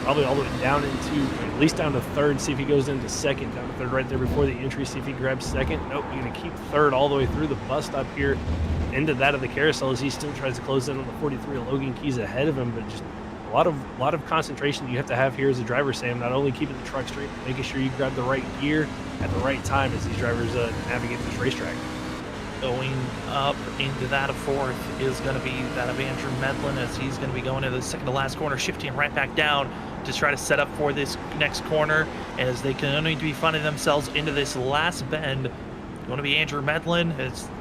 Probably all the way down into, at least down to 3rd, see if he goes into 2nd, down to 3rd right there before the entry, see if he grabs 2nd. Nope, you're going to keep 3rd all the way through the bus stop here into that of the carousel as he still tries to close in on the 43 of Logan Keys ahead of him, but just a lot of concentration you have to have here as a driver, Sam, not only keeping the truck straight, but making sure you grab the right gear at the right time as these drivers navigate this racetrack. Going up into that of 4th is going to be that of Andrew Medlin as he's going to be going into the second to last corner, shifting right back down to try to set up for this next corner as they can only be finding themselves into this last bend. Going to be Andrew Medlin.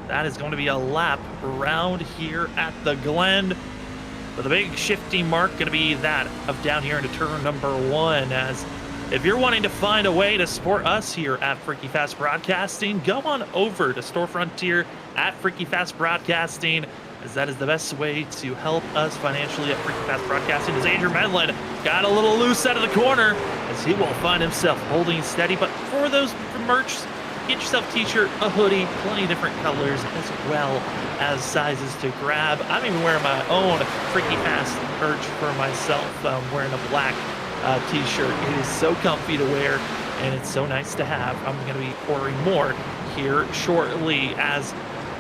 That is going to be a lap around here at the Glen. But the big shifting mark going to be that of down here into turn number 1 as if you're wanting to find a way to support us here at Freaky Fast Broadcasting, go on over to Store Frontier at Freaky Fast Broadcasting, as that is the best way to help us financially at Freaky Fast Broadcasting. As Andrew Medlin got a little loose out of the corner, as he will find himself holding steady. But for those merch, get yourself a t-shirt, a hoodie, plenty of different colors, as well as sizes to grab. I'm even wearing my own Freaky Fast merch for myself. I'm wearing a black t-shirt. It is so comfy to wear and it's so nice to have. I'm going to be ordering more here shortly as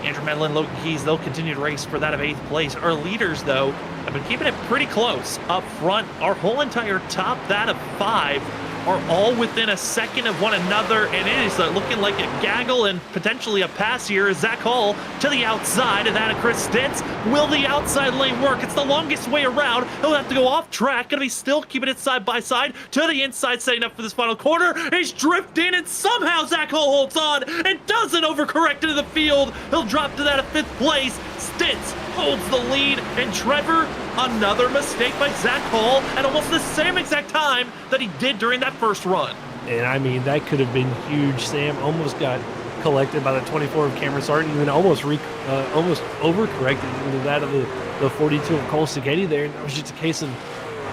Andrew Medlin, Logan Keys, they'll continue to race for that of 8th place. Our leaders, though, have been keeping it pretty close up front. Our whole entire top, that of 5, are all within a second of one another, and it is looking like a gaggle and potentially a pass here. Zach Hall to the outside, and that of Chris Stintz. Will the outside lane work? It's the longest way around. He'll have to go off track. Gonna be still keeping it side by side to the inside, setting up for this final corner. He's drifting, and somehow Zach Hall holds on and doesn't overcorrect into the field. He'll drop to that of 5th place. Stintz holds the lead, and Trevor, another mistake by Zach Hall at almost the same exact time that he did during that first run. And I mean, that could have been huge. Sam almost got collected by the 24 of Cameron Sarton and then almost overcorrected into that of the 42 of Cole Sacchetti there. And that was just a case of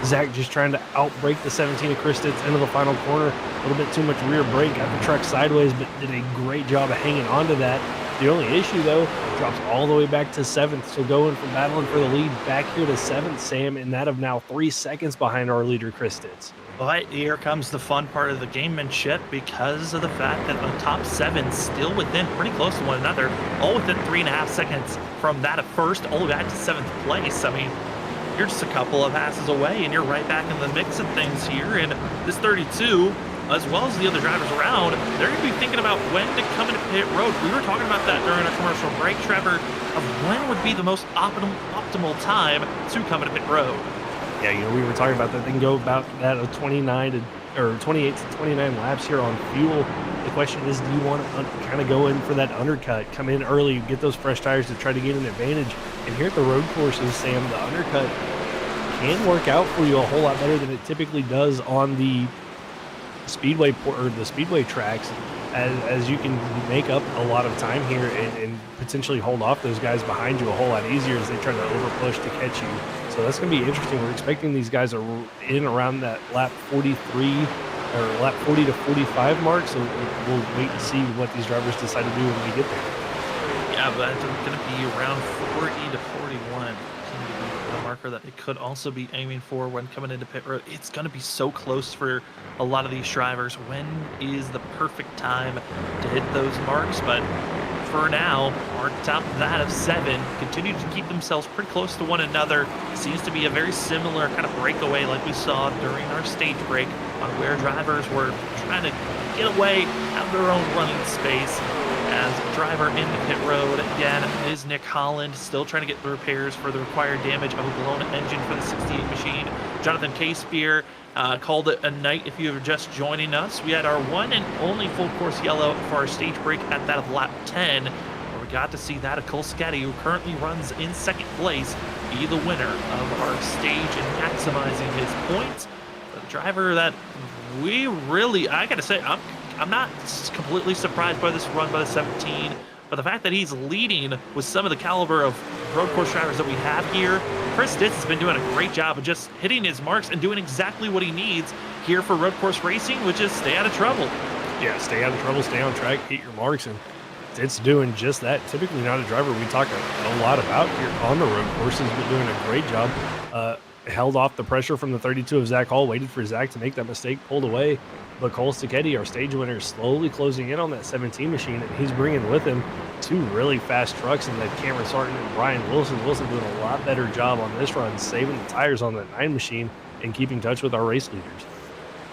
Zach just trying to outbrake the 17 of Chris Stitz into the final corner. A little bit too much rear brake, got the truck sideways, but did a great job of hanging on to that. The only issue, though, drops all the way back to 7th. So going from battling for the lead back here to 7th, Sam, and that of now 3 seconds behind our leader, Chris Stitz. But here comes the fun part of the gamemanship because of the fact that the top 7 still within pretty close to one another, all within 3.5 seconds from that of 1st all the way back to 7th place. I mean, you're just a couple of passes away and you're right back in the mix of things here. And this 32, as well as the other drivers around, they're going to be thinking about when to come into pit road. We were talking about that during our commercial break, Trevor, of when would be the most optimal time to come into pit road. Yeah, you know, we were talking about that. They can go about that of 28 to 29 laps here on fuel. The question is, do you want to kind of go in for that undercut, come in early, get those fresh tires to try to get an advantage? And here at the road courses, Sam, the undercut can work out for you a whole lot better than it typically does on the speedway tracks, as you can make up a lot of time here and potentially hold off those guys behind you a whole lot easier as they try to overpush to catch you. So that's going to be interesting. We're expecting these guys are in around that lap 43 or lap 40 to 45 mark. So we'll wait and see what these drivers decide to do when we get there. Yeah, but it's going to be around 40 to 41. The marker that it could also be aiming for when coming into pit road. It's going to be so close for a lot of these drivers. When is the perfect time to hit those marks? But for now, our top that of 7 continue to keep themselves pretty close to one another. Seems to be a very similar kind of breakaway like we saw during our stage break on where drivers were trying to get away, have their own running space. As driver in the pit road again is Nick Holland, still trying to get the repairs for the required damage of a blown engine for the 68 machine. Jonathan Casebeer called it a night if you were just joining us. We had our one and only full course yellow for our stage break at that of lap 10, where we got to see that of Cole Scatty, who currently runs in second place, be the winner of our stage and maximizing his points. The driver that we really, I gotta say, I'm not completely surprised by this run by the 17, but the fact that he's leading with some of the caliber of road course drivers that we have here. Chris Ditz has been doing a great job of just hitting his marks and doing exactly what he needs here for road course racing, which is stay out of trouble. Yeah, stay out of trouble, stay on track, hit your marks, and it's doing just that. Typically not a driver we talk a lot about here on the road courses, but doing a great job. Held off the pressure from the 32 of Zach Hall, waited for Zach to make that mistake, pulled away. But Cole Sacchetti, our stage winner, is slowly closing in on that 17 machine, and he's bringing with him 2 really fast trucks in that Cameron Sarton and Brian Wilson. Wilson doing a lot better job on this run, saving the tires on that 9 machine and keeping touch with our race leaders.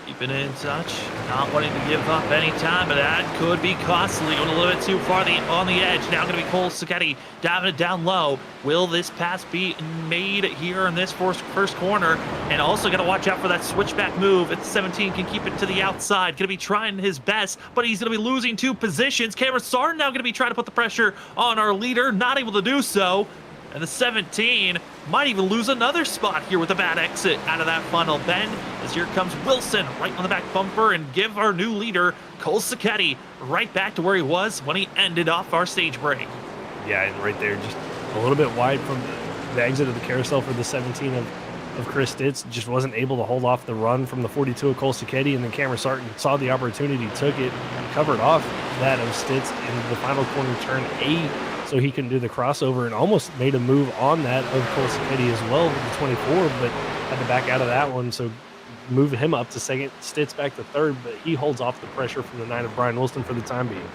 Keeping in touch, not wanting to give up any time, but that could be costly. Going a little bit too far on the edge. Now going to be Cole Sacchetti diving it down low. Will this pass be made here in this first corner? And also got to watch out for that switchback move. At 17 can keep it to the outside. Going to be trying his best, but he's going to be losing 2 positions. Cameron Sarton now going to be trying to put the pressure on our leader. Not able to do so. And the 17 might even lose another spot here with a bad exit out of that final bend, as here comes Wilson right on the back bumper and give our new leader, Cole Sacchetti, right back to where he was when he ended off our stage break. Yeah, and right there, just a little bit wide from the exit of the carousel for the 17 of Chris Ditz. Just wasn't able to hold off the run from the 42 of Cole Sacchetti, and then Cameron Sarton saw the opportunity, took it, covered off that of Stitz in the final corner, turn 8. So he can do the crossover and almost made a move on that of Cole Sacchetti as well with the 24, but had to back out of that one. So move him up to second, Stitz back to third, but he holds off the pressure from the 9 of Brian Wilson for the time being.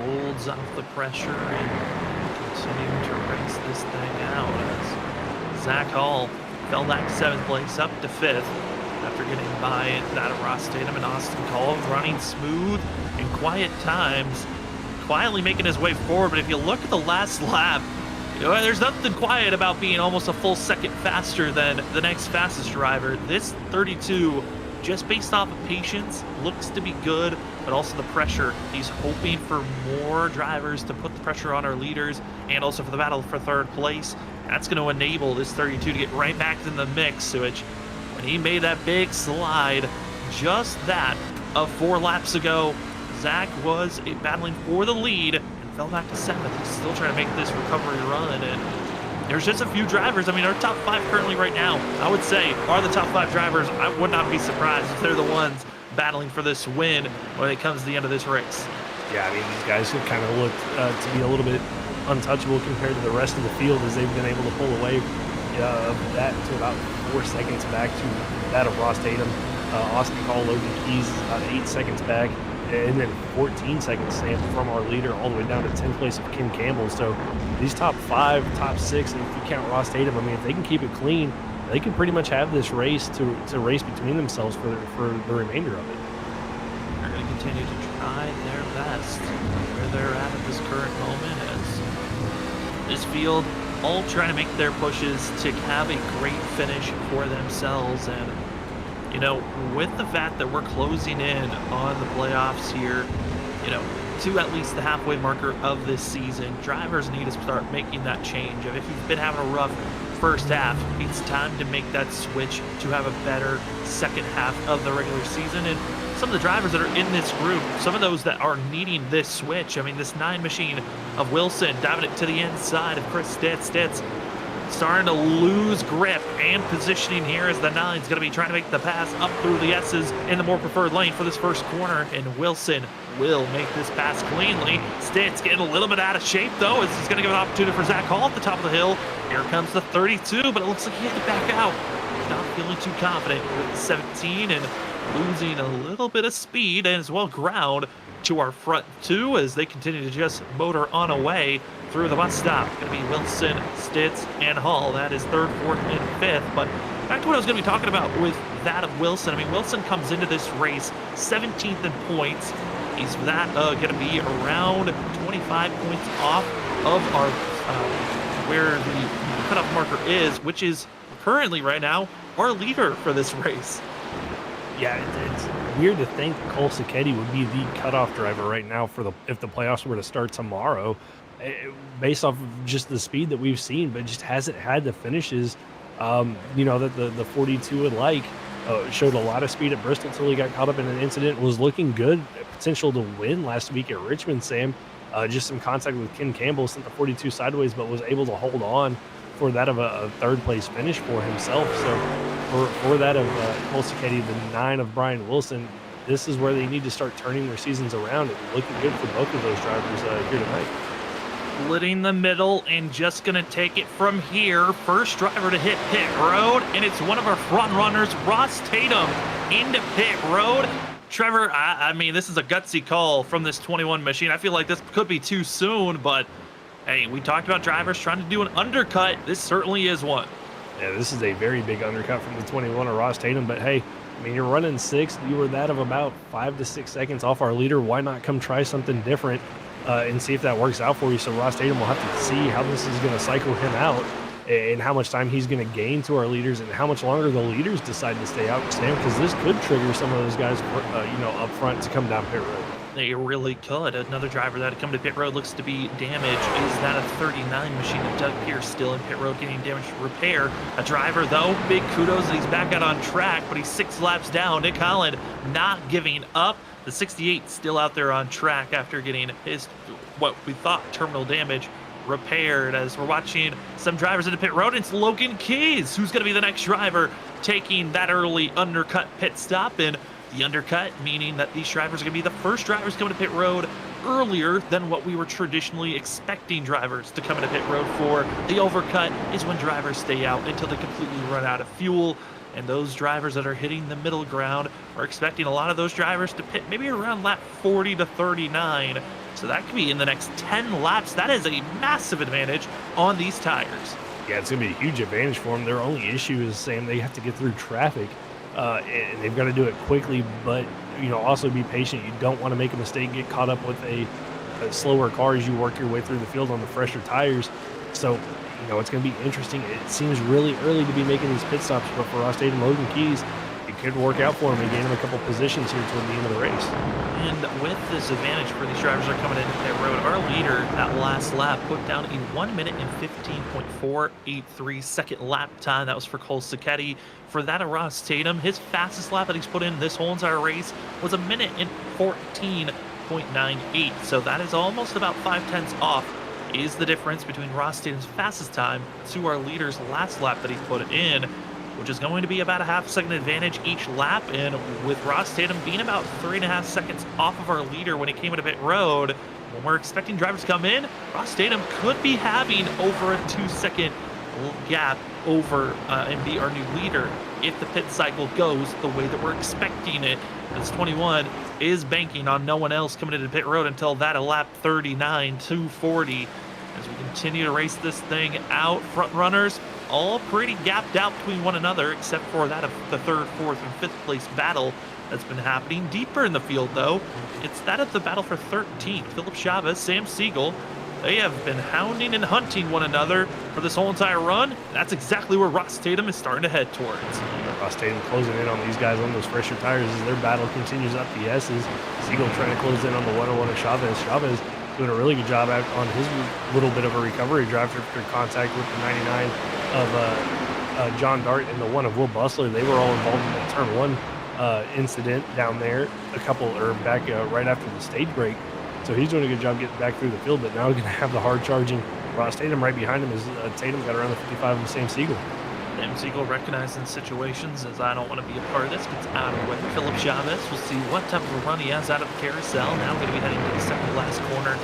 Holds off the pressure and continuing to race this thing out as Zach Hall fell back to 7th place, up to 5th after getting by that of Ross Tatum and Austin Cole, running smooth and quiet times. Quietly making his way forward, but if you look at the last lap, there's nothing quiet about being almost a full second faster than the next fastest driver. This 32, just based off of patience, looks to be good, but also the pressure. He's hoping for more drivers to put the pressure on our leaders and also for the battle for 3rd place. That's going to enable this 32 to get right back in the mix, which when he made that big slide, just that of 4 laps ago, Zach was battling for the lead and fell back to 7th. He's still trying to make this recovery run, and there's just a few drivers. I mean, our top 5 currently right now, I would say, are the top 5 drivers. I would not be surprised if they're the ones battling for this win when it comes to the end of this race. Yeah, I mean, these guys have kind of looked to be a little bit untouchable compared to the rest of the field, as they've been able to pull away that to about 4 seconds back to that of Ross Tatum. Austin Call, Logan Keys is about 8 seconds back. And then 14 seconds from our leader all the way down to 10th place of Kim Campbell. So these top 5, top 6, and if you count Ross Tatum, I mean, if they can keep it clean, they can pretty much have this race to race between themselves for the remainder of it. They're going to continue to try their best where they're at this current moment, as this field all trying to make their pushes to have a great finish for themselves. And you know, with the fact that we're closing in on the playoffs here, to at least the halfway marker of this season, drivers need to start making that change. If you've been having a rough first half, it's time to make that switch to have a better second half of the regular season. And some of the drivers that are in this group, some of those that are needing this switch, I mean, this 9 machine of Wilson diving it to the inside of Chris Stitz. starting to lose grip and positioning here as the 9's going to be trying to make the pass up through the S's in the more preferred lane for this first corner, and Wilson will make this pass cleanly. Stitz getting a little bit out of shape, though, as he's going to give an opportunity for Zach Hall at the top of the hill. Here comes the 32, but it looks like he had to back out. Not feeling too confident with the 17 and losing a little bit of speed and as well ground to our front 2 as they continue to just motor on away through the bus stop. Going to be Wilson, Stitz, and Hall. That is 3rd, 4th, and 5th. But back to what I was going to be talking about with that of Wilson. I mean, Wilson comes into this race 17th in points. He's going to be around 25 points off of our where the cutoff marker is, which is currently right now our leader for this race. Yeah, it's weird to think Cole Sacchetti would be the cutoff driver right now for if the playoffs were to start tomorrow, based off of just the speed that we've seen, but just hasn't had the finishes, that the 42 would like. Showed a lot of speed at Bristol until he got caught up in an incident. Was looking good, potential to win last week at Richmond, Sam. Just some contact with Ken Campbell sent the 42 sideways, but was able to hold on for that of a 3rd place finish for himself. So for that of Cole Sacchetti, the 9 of Brian Wilson, this is where they need to start turning their seasons around. It's looking good for both of those drivers here tonight. Splitting the middle and just going to take it from here. First driver to hit pit road, and it's one of our front runners, Ross Tatum, into pit road. Trevor, I mean, this is a gutsy call from this 21 machine. I feel like this could be too soon, but hey, we talked about drivers trying to do an undercut. This certainly is one. Yeah, this is a very big undercut from the 21 of Ross Tatum, but hey, I mean, you're running 6th. You were that of about 5 to 6 seconds off our leader. Why not come try something different and see if that works out for you? So Ross Tatum will have to see how this is going to cycle him out and how much time he's going to gain to our leaders and how much longer the leaders decide to stay out, Sam, because this could trigger some of those guys, up front to come down pit road. They really could. Another driver that had come to pit road looks to be damaged is that a 39 machine of Doug Pierce, still in pit road getting damage to repair. A driver, though, big kudos that he's back out on track, but he's 6 laps down. Nick Holland not giving up. The 68 still out there on track after getting his, what we thought, terminal damage repaired. As we're watching some drivers into pit road, it's Logan Keys who's going to be the next driver taking that early undercut pit stop. And the undercut meaning that these drivers are going to be the first drivers coming to pit road earlier than what we were traditionally expecting drivers to come into pit road for. The overcut is when drivers stay out until they completely run out of fuel. And those drivers that are hitting the middle ground are expecting a lot of those drivers to pit maybe around lap 40 to 39. So that could be in the next 10 laps. That is a massive advantage on these tires. Yeah, it's going to be a huge advantage for them. Their only issue is, Sam, they have to get through traffic. And they've got to do it quickly, but also be patient. You don't want to make a mistake, get caught up with a slower car as you work your way through the field on the fresher tires. So it's going to be interesting. It seems really early to be making these pit stops, but for Ross Tatum, Logan Keys, it could work out for him and gain him a couple positions here toward the end of the race. And with this advantage for these drivers that are coming into pit road, our leader that last lap put down a 1 minute and 15.483 second lap time. That was for Cole Sacchetti. For that of Ross Tatum, his fastest lap that he's put in this whole entire race was 1 minute and 14.98. So that is almost about 5/10 off is the difference between Ross Tatum's fastest time to our leader's last lap that he put in, which is going to be about a half-second advantage each lap. And with Ross Tatum being about 3.5 seconds off of our leader when he came into pit road, when we're expecting drivers to come in, Ross Tatum could be having over a 2-second gap over and be our new leader if the pit cycle goes the way that we're expecting it. This 21 is banking on no one else coming into pit road until that a lap 39, 240. As we continue to race this thing out, front runners all pretty gapped out between one another, except for that of the 3rd, 4th, and 5th place battle that's been happening. Deeper in the field, though, it's that of the battle for 13th. Philip Chavez, Sam Siegel, they have been hounding and hunting one another for this whole entire run. That's exactly where Ross Tatum is starting to head towards. Ross Tatum closing in on these guys on those fresher tires as their battle continues up the S's. Siegel trying to close in on the 101 of Chavez. Chavez doing a really good job out on his little bit of a recovery drive after contact with the 99 of John Dart and the 1 of Will Bustler. They were all involved in that turn 1 incident down there back right after the stage break. So he's doing a good job getting back through the field, but now he's going to have the hard-charging Ross Tatum right behind him is Tatum got around the 55 of Sam Siegel. Sam Siegel recognizing situations as I don't want to be a part of this, gets out of the way. Philip Chavez, we'll see what type of a run he has out of the carousel. Now going to be heading to the second to last corner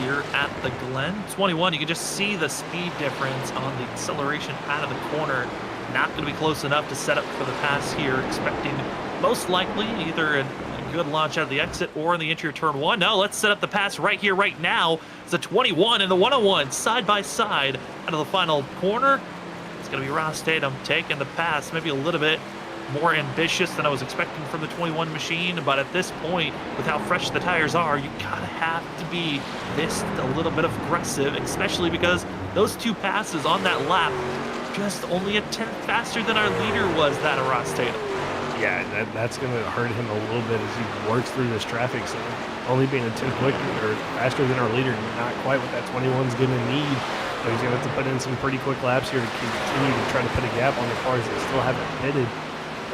here at the Glen. 21, you can just see the speed difference on the acceleration out of the corner. Not going to be close enough to set up for the pass here, expecting most likely either a good launch out of the exit or in the interior turn one. No, let's set up the pass right here, right now. It's a 21 and the 101 side by side out of the final corner. It's going to be Ross Tatum taking the pass, maybe a little bit more ambitious than I was expecting from the 21 machine, but at this point, with how fresh the tires are, you gotta have to be this a little bit aggressive, especially because those two passes on that lap, just only a tenth faster than our leader was, that of Ross Tatum. Yeah, that's going to hurt him a little bit as he works through this traffic. So only being a 10 quick or faster than our leader, not quite what that 21's going to need. So he's going to have to put in some pretty quick laps here to continue to try to put a gap on the cars that still haven't pitted.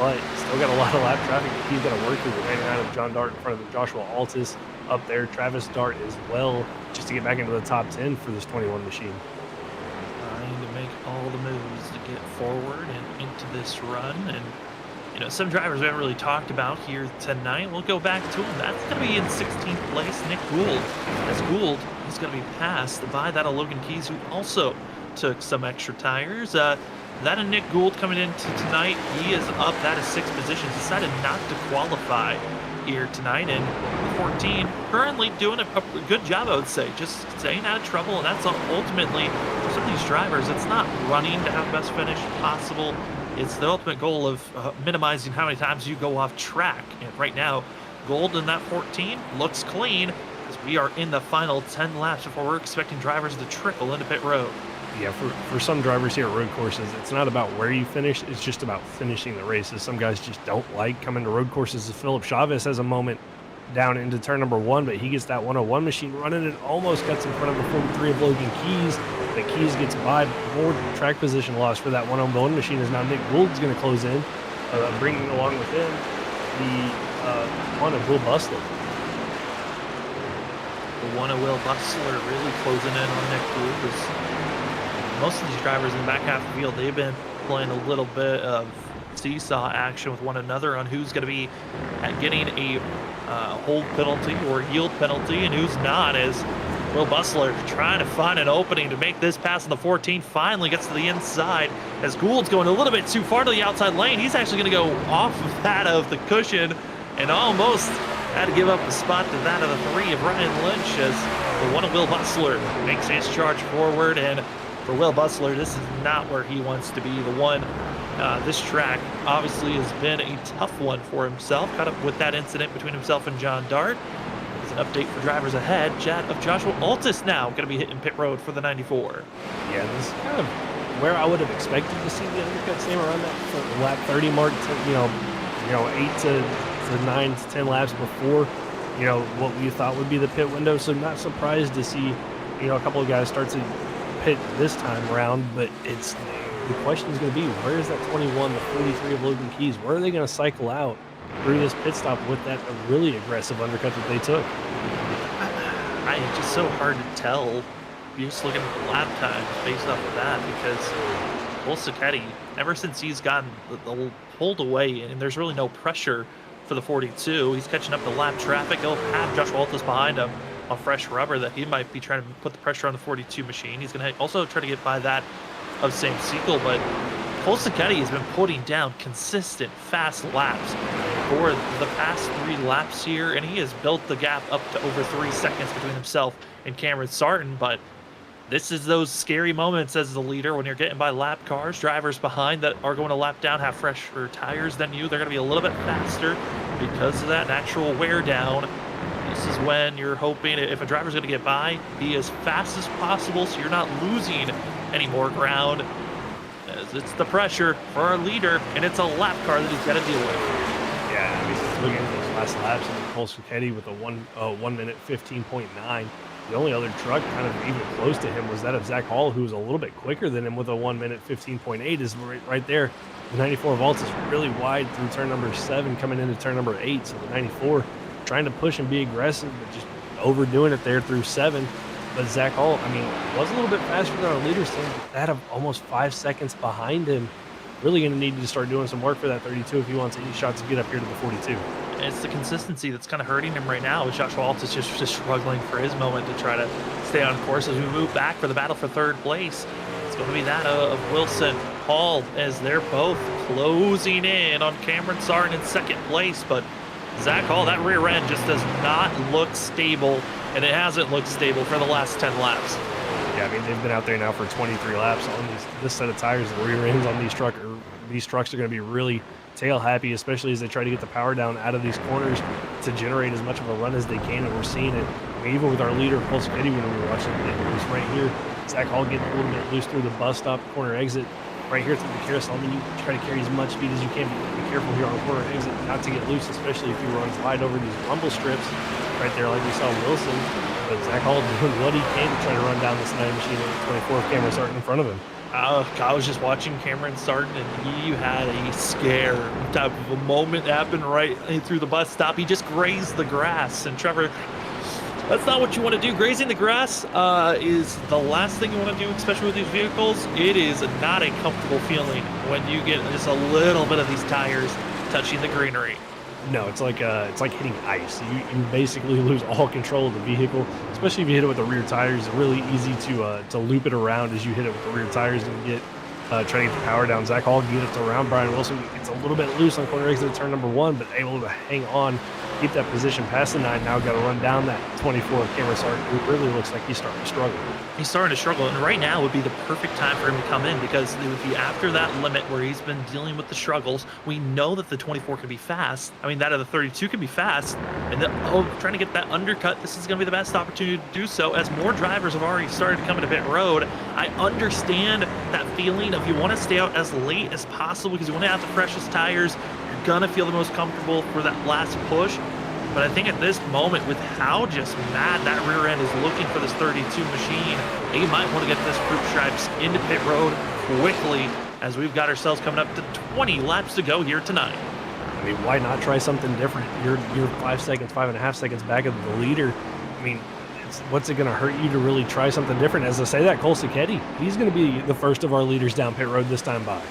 But still got a lot of lap traffic that he's got to work through. Remaining out of John Dart in front of Joshua Altus up there. Travis Dart as well, just to get back into the top 10 for this 21 machine. Trying to make all the moves to get forward and into this run. And you know, some drivers we haven't really talked about here tonight. We'll go back to him. That's going to be in 16th place, Nick Gould. As Gould is going to be passed by that of Logan Keys, who also took some extra tires. That and Nick Gould coming into tonight, he is up. That is 6 positions. Decided not to qualify here tonight. And 14 currently doing a good job, I would say, just staying out of trouble. And that's ultimately, for some of these drivers, it's not running to have the best finish possible. It's the ultimate goal of minimizing how many times you go off track. And right now, Gould in that 14 looks clean as we are in the final 10 laps before we're expecting drivers to trickle into pit road. Yeah, for some drivers here at road courses, it's not about where you finish, it's just about finishing the races. Some guys just don't like coming to road courses. Philip Chavez has a moment down into turn number 1, but he gets that 101 machine running and almost cuts in front of the 43 of Logan Keys. The Keys gets by, more track position loss for that 101 machine is now Nick Gould's going to close in, bringing along with him the one of Will Bustler. The one of Will Bustler really closing in on Nick Gould. Most of these drivers in the back half of the field, they've been playing a little bit of seesaw action with one another on who's going to be getting a hold penalty or yield penalty and who's not, as Will Bustler trying to find an opening to make this pass in the 14, finally gets to the inside as Gould's going a little bit too far to the outside lane. He's actually going to go off of that of the cushion and almost had to give up the spot to that of the 3 of Ryan Lynch as the one of Will Bustler makes his charge forward. And for Will Bustler, this is not where he wants to be. The one, this track obviously has been a tough one for himself. Caught up with that incident between himself and John Dart. As an update for drivers ahead, of Joshua Altus now going to be hitting pit road for the 94. Yeah, this is kind of where I would have expected to see the undercut Sam around that lap 30 mark. You know, 8 to 9 to 10 laps before, you know, what we thought would be the pit window. So not surprised to see, you know, a couple of guys start to pit this time around, but it's the question is going to be, where is that 21, the 43 of Logan Keys? Where are they going to cycle out through this pit stop with that really aggressive undercut that they took? It's just so hard to tell. You're just looking at the lap times based off of that, because Will Sacchetti, ever since he's gotten the pulled away and there's really no pressure for the 42, he's catching up to lap traffic. He'll have Joshua Altus behind him on fresh rubber that he might be trying to put the pressure on the 42 machine. He's going to also try to get by that of Sam Siegel, but Cole Sacchetti has been putting down consistent fast laps for the past 3 laps here, and he has built the gap up to over 3 seconds between himself and Cameron Sarton. But this is those scary moments as the leader when you're getting by lap cars. Drivers behind that are going to lap down have fresher tires than you. They're going to be a little bit faster because of that natural wear down. This is when you're hoping, if a driver's going to get by, be as fast as possible so you're not losing any more ground. As it's the pressure for our leader, and it's a lap car that he's got to deal with. Yeah, I mean, looking at those last laps, and Cole Sacchetti with a 1 minute 15.9. The only other truck kind of even close to him was that of Zach Hall, who was a little bit quicker than him with a 1 minute 15.8. Is right there. The 94 of Altus really wide through turn number 7, coming into turn number 8. So the 94 trying to push and be aggressive, but just overdoing it there through 7. But Zach Hall, I mean, was a little bit faster than our leader, so that of almost 5 seconds behind him. Really going to need to start doing some work for that 32 if he wants any shots to get up here to the 42. It's the consistency that's kind of hurting him right now. Joshua Alt is just struggling for his moment to try to stay on course as we move back for the battle for third place. It's going to be that of Wilson, Hall, as they're both closing in on Cameron Sartin in second place. But Zach Hall, that rear end just does not look stable, and it hasn't looked stable for the last 10 laps. Yeah, I mean, they've been out there now for 23 laps on this set of tires. The rear ends on these trucks are going to be really tail happy, especially as they try to get the power down out of these corners to generate as much of a run as they can. And we're seeing it. I mean, even with our leader, Cole Skiddy, when we were watching it, right here, Zach Hall getting a little bit loose through the bus stop corner exit right here through the carousel. I mean, you try to carry as much speed as you can, but be careful here on the corner exit not to get loose, especially if you run wide over these rumble strips right there like we saw Wilson. But Zach Hall doing what he can to try to run down this 9 machine at 24 with Cameron Sartin in front of him. I was just watching Cameron Sartin, and he had a scare type of a moment happen right through the bus stop. He just grazed the grass, and Trevor, that's not what you want to do. Grazing the grass is the last thing you want to do, especially with these vehicles. It is not a comfortable feeling when you get just a little bit of these tires touching the greenery. No, it's like hitting ice. You basically lose all control of the vehicle, especially if you hit it with the rear tires. It's really easy to loop it around as you hit it with the rear tires and get trying to get the power down. Zach Hall get it to around. Brian Wilson gets a little bit loose on corner exit turn number 1, but able to hang on, keep that position past the 9. Now got to run down that 24 Cameron Sartin, who really looks like he's starting to struggle. He's starting to struggle, and right now would be the perfect time for him to come in, because it would be after that limit where he's been dealing with the struggles. We know that the 24 can be fast. I mean, that of the 32 can be fast, and trying to get that undercut, this is going to be the best opportunity to do so, as more drivers have already started to come into pit road. I understand that feeling of you want to stay out as late as possible because you want to have the freshest tires. You're going to feel the most comfortable for that last push. But I think at this moment, with how just mad that rear end is looking for this 32 machine, they might want to get this group stripes into pit road quickly, as we've got ourselves coming up to 20 laps to go here tonight. I mean, why not try something different? You're 5 seconds, 5.5 seconds back of the leader. I mean, what's it going to hurt you to really try something different? As I say that, Cole Sacchetti, he's going to be the first of our leaders down pit road this time by.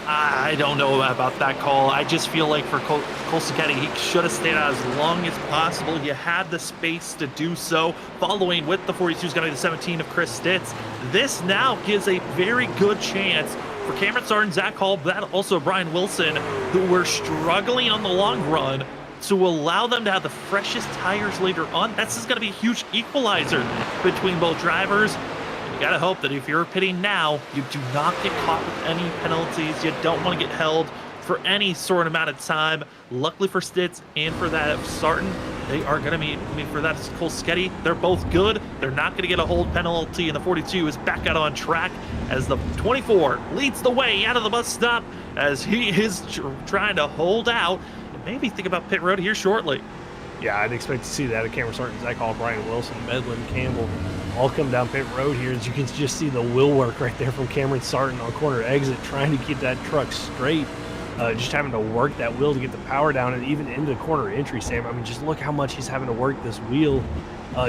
I don't know about that call. I just feel like for Cole Sacchetti, he should have stayed out as long as possible. You had the space to do so. Following with the 42 is going to be the 17 of Chris Stitz. This now gives a very good chance for Cameron Sartin, Zach Hall, but also Brian Wilson, who were struggling on the long run, to allow them to have the freshest tires later on. That's just going to be a huge equalizer between both drivers. You gotta hope that if you're pitting now, you do not get caught with any penalties. You don't want to get held for any sort of amount of time. Luckily for Stitz and for that Sartin, they are going to be, for that Cole Sacchetti, they're both good. They're not going to get a hold penalty, and the 42 is back out on track as the 24 leads the way out of the bus stop as he is trying to hold out and maybe think about pit road here shortly. Yeah, I'd expect to see that at Cameron Sartin, Zach Hall, Brian Wilson, Medlin, Campbell, all come down pit road here. As you can just see the wheel work right there from Cameron Sartin on corner exit, trying to keep that truck straight, just having to work that wheel to get the power down and even into corner entry, Sam. I mean, just look how much he's having to work this wheel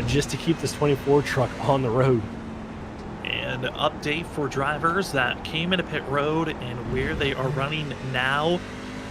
just to keep this 24 truck on the road. And update for drivers that came into pit road and where they are running now.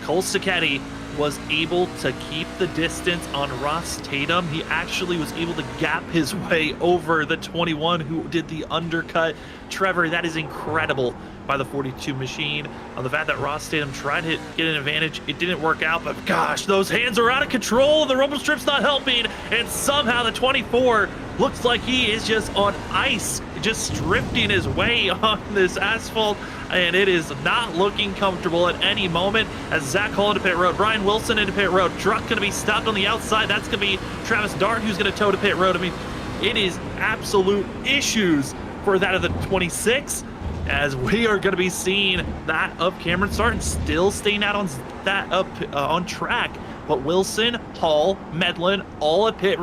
Cole Sacchetti was able to keep the distance on Ross Tatum. He actually was able to gap his way over the 21 who did the undercut. Trevor, that is incredible by the 42 machine. On the fact that Ross Tatum tried to get an advantage, it didn't work out, but gosh, those hands are out of control. The rumble strip's not helping, and somehow the 24 looks like he is just on ice, just drifting his way on this asphalt, and it is not looking comfortable at any moment as Zach Hall into pit road, Brian Wilson into pit road, truck going to be stopped on the outside. That's going to be Travis Dart who's going to tow to pit road. I mean, it is absolute issues for that of the 26, as we are going to be seeing that of Cameron Sartin still staying out on that up on track. But Wilson, Hall, Medlin, all at pit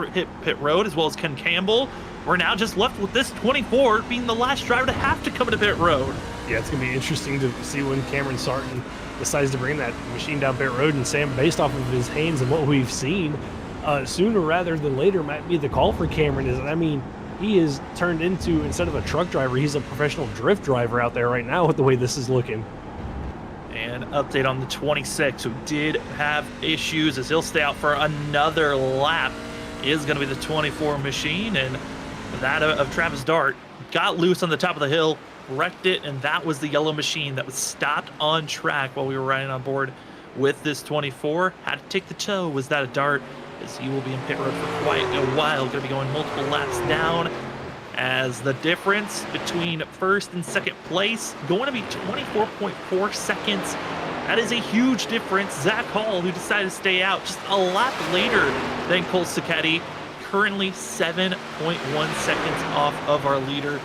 road, as well as Ken Campbell. We're now just left with this 24 being the last driver to have to come into pit road. Yeah, it's going to be interesting to see when Cameron Sartin decides to bring that machine down pit road. And Sam, based off of his hands and what we've seen, sooner rather than later might be the call for Cameron. I mean, he is turned into, instead of a truck driver, he's a professional drift driver out there right now with the way this is looking. And update on the 26, who did have issues as he'll stay out for another lap, is going to be the 24 machine. And that of Travis Dart got loose on the top of the hill, wrecked it, and that was the yellow machine that was stopped on track while we were riding on board with this 24. Had to take the tow. Was that a Dart? As he will be in pit road for quite a while. Going to be going multiple laps down, as the difference between first and second place going to be 24.4 seconds. That is a huge difference. Zach Hall, who decided to stay out just a lap later than Cole Sacchetti, currently 7.1 seconds off of our leader.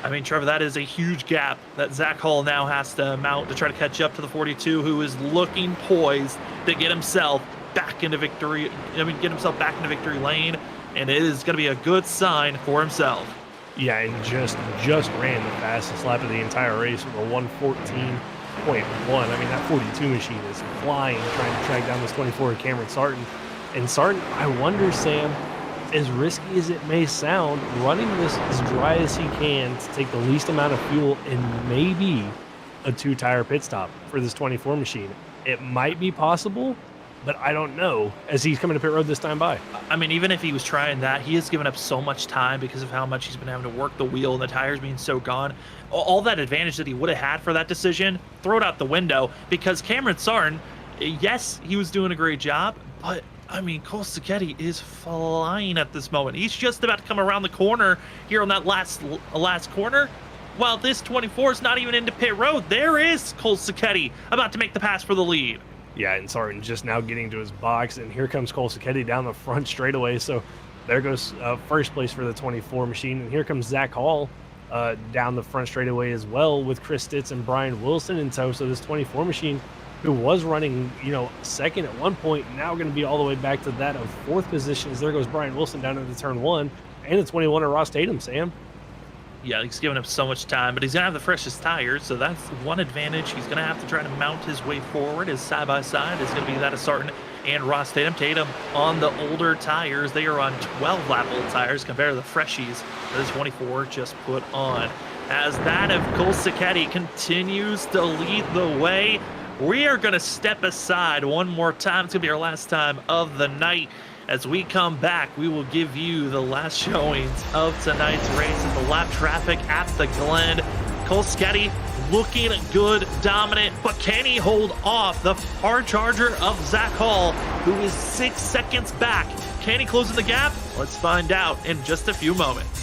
I mean, Trevor, that is a huge gap that Zach Hall now has to mount to try to catch up to the 42, who is looking poised to get himself back into victory. Get himself back into victory lane, and it is going to be a good sign for himself. Yeah, and just ran the fastest lap of the entire race with a 1:14.1. I mean, that 42 machine is flying, trying to track down this 24 Cameron Sarton. And Sarton, I wonder, Sam, as risky as it may sound, running this as dry as he can to take the least amount of fuel and maybe a 2-tire pit stop for this 24 machine. It might be possible, but I don't know, as he's coming to pit road this time by. I mean, even if he was trying that, he has given up so much time because of how much he's been having to work the wheel and the tires being so gone. All that advantage that he would have had for that decision, throw it out the window, because Cameron Sarton, yes, he was doing a great job, but I mean, Cole Sacchetti is flying at this moment. He's just about to come around the corner here on that last corner. While this 24 is not even into pit road, there is Cole Sacchetti about to make the pass for the lead. Yeah, and Sarton just now getting to his box, and here comes Cole Sacchetti down the front straightaway. So there goes first place for the 24 machine, and here comes Zach Hall down the front straightaway as well, with Chris Stitz and Brian Wilson in tow. So this 24 machine, who was running, second at one point, now going to be all the way back to that of fourth position. As there goes Brian Wilson down into turn 1, and the 21 of Ross Tatum, Sam. Yeah, he's giving up so much time, but he's going to have the freshest tires, so that's one advantage. He's going to have to try to mount his way forward. His side-by-side is going to be that of Sarton and Ross Tatum. Tatum on the older tires. They are on 12-lap old tires compared to the freshies that the 24 just put on. As that of Cole Sacchetti continues to lead the way, we are going to step aside one more time. It's going to be our last time of the night. As we come back, we will give you the last showings of tonight's race and the lap traffic at the Glen. Cole Sacchetti looking good, dominant, but can he hold off the hard charger of Zach Hall, who is 6 seconds back? Can he close in the gap? Let's find out in just a few moments.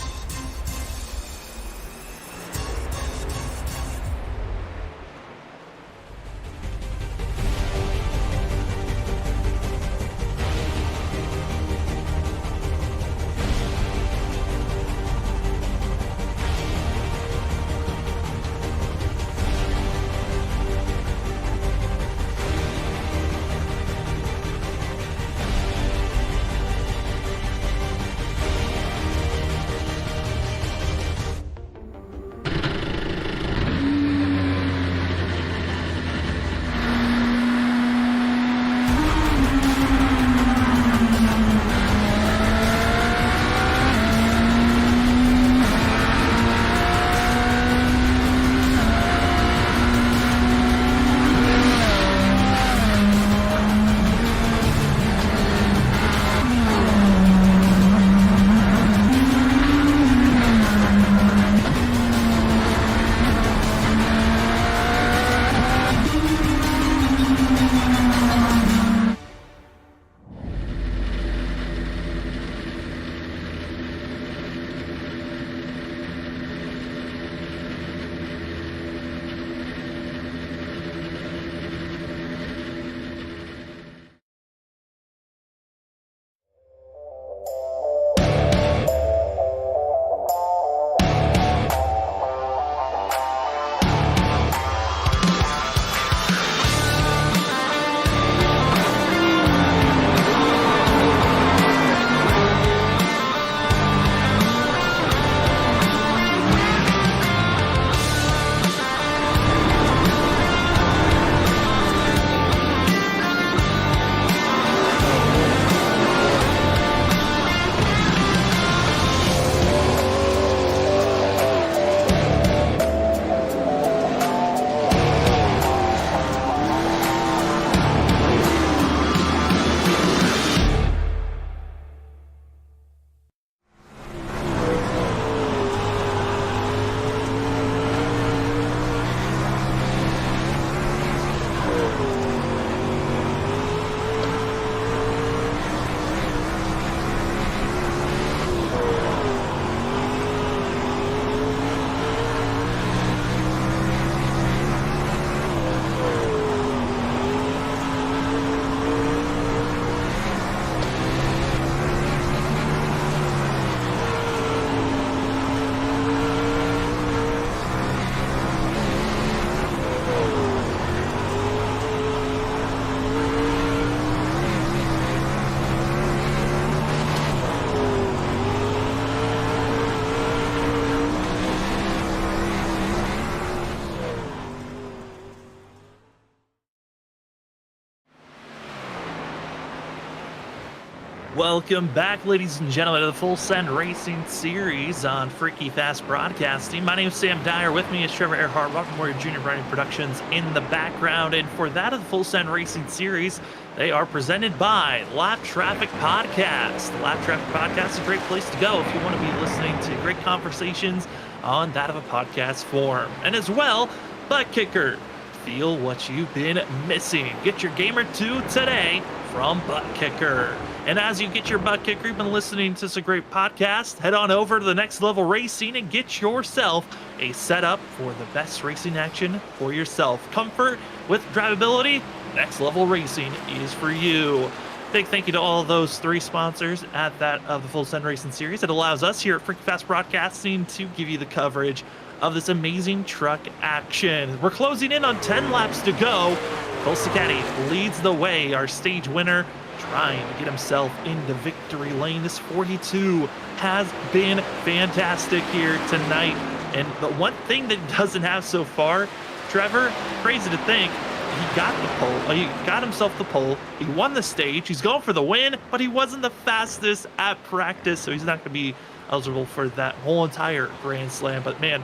Welcome back, ladies and gentlemen, to the Full Send Racing Series on Freaky Fast Broadcasting. My name is Sam Dyer. With me is Trevor Earhart, Rocket Warrior Junior Branding Productions in the background. And for that of the Full Send Racing Series, they are presented by Lap Traffic Podcast. The Lap Traffic Podcast is a great place to go if you want to be listening to great conversations on that of a podcast form. And as well, ButtKicker. Feel what you've been missing. Get your Gamer 2 today from ButtKicker. And as you get your ButtKicker, you've been listening to some great podcasts, head on over to the Next Level Racing and get yourself a setup for the best racing action for yourself. Comfort with drivability, Next Level Racing is for you. Big thank you to all those three sponsors at that of the Full Send Racing Series. It allows us here at Freaky Fast Broadcasting to give you the coverage of this amazing truck action. We're closing in on 10 laps to go. Cole Sacchetti leads the way, our stage winner, trying to get himself into victory lane. This 42 has been fantastic here tonight. And the one thing that he doesn't have so far, Trevor, crazy to think, he got the pole. He got himself the pole. He won the stage. He's going for the win, but he wasn't the fastest at practice, so he's not going to be eligible for that whole entire Grand Slam. But man,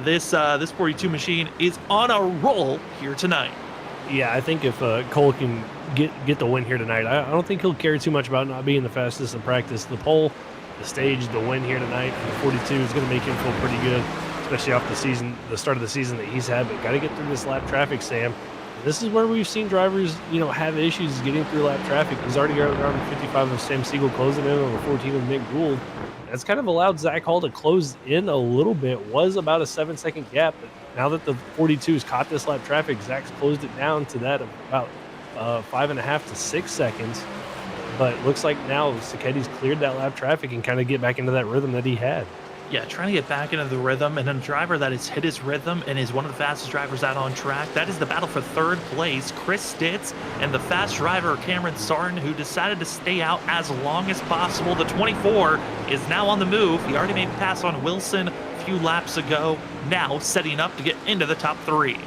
this 42 machine is on a roll here tonight. Yeah, I think if Cole can get the win here tonight, I don't think he'll care too much about not being the fastest in practice. The pole, the stage, the win here tonight, and the 42 is going to make him feel pretty good, especially off the start of the season that he's had. But got to get through this lap traffic, Sam. This is where we've seen drivers, have issues getting through lap traffic. He's already got around 55 of Sam Siegel closing in on the 14 of Nick Gould. That's kind of allowed Zach Hall to close in a little bit. Was about a 7-second gap, but now that the 42's caught this lap traffic, Zach's closed it down to that of about 5.5 to 6 seconds. But looks like now Sacchetti's cleared that lap traffic and kind of get back into that rhythm that he had. Yeah, trying to get back into the rhythm, and a driver that has hit his rhythm and is one of the fastest drivers out on track. That is the battle for third place. Chris Stitz and the fast driver Cameron Sarton, who decided to stay out as long as possible. The 24 is now on the move. He already made a pass on Wilson a few laps ago, now setting up to get into the top three.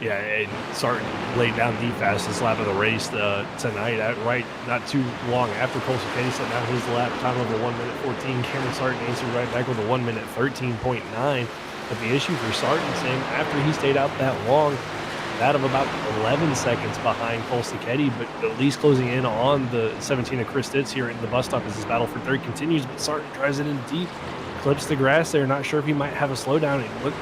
Yeah, and Sarton laid down the fastest lap of the race tonight, right not too long after Cole Sacchetti set down his lap time of a 1:14. Cameron Sarton answered right back with a 1:13.9. But the issue for Sarton, Sam, after he stayed out that long, that of about 11 seconds behind Cole Sacchetti, but at least closing in on the 17 of Chris Stitz here in the bus stop as his battle for third continues. But Sarton drives it in deep, clips the grass there, not sure if he might have a slowdown. It looked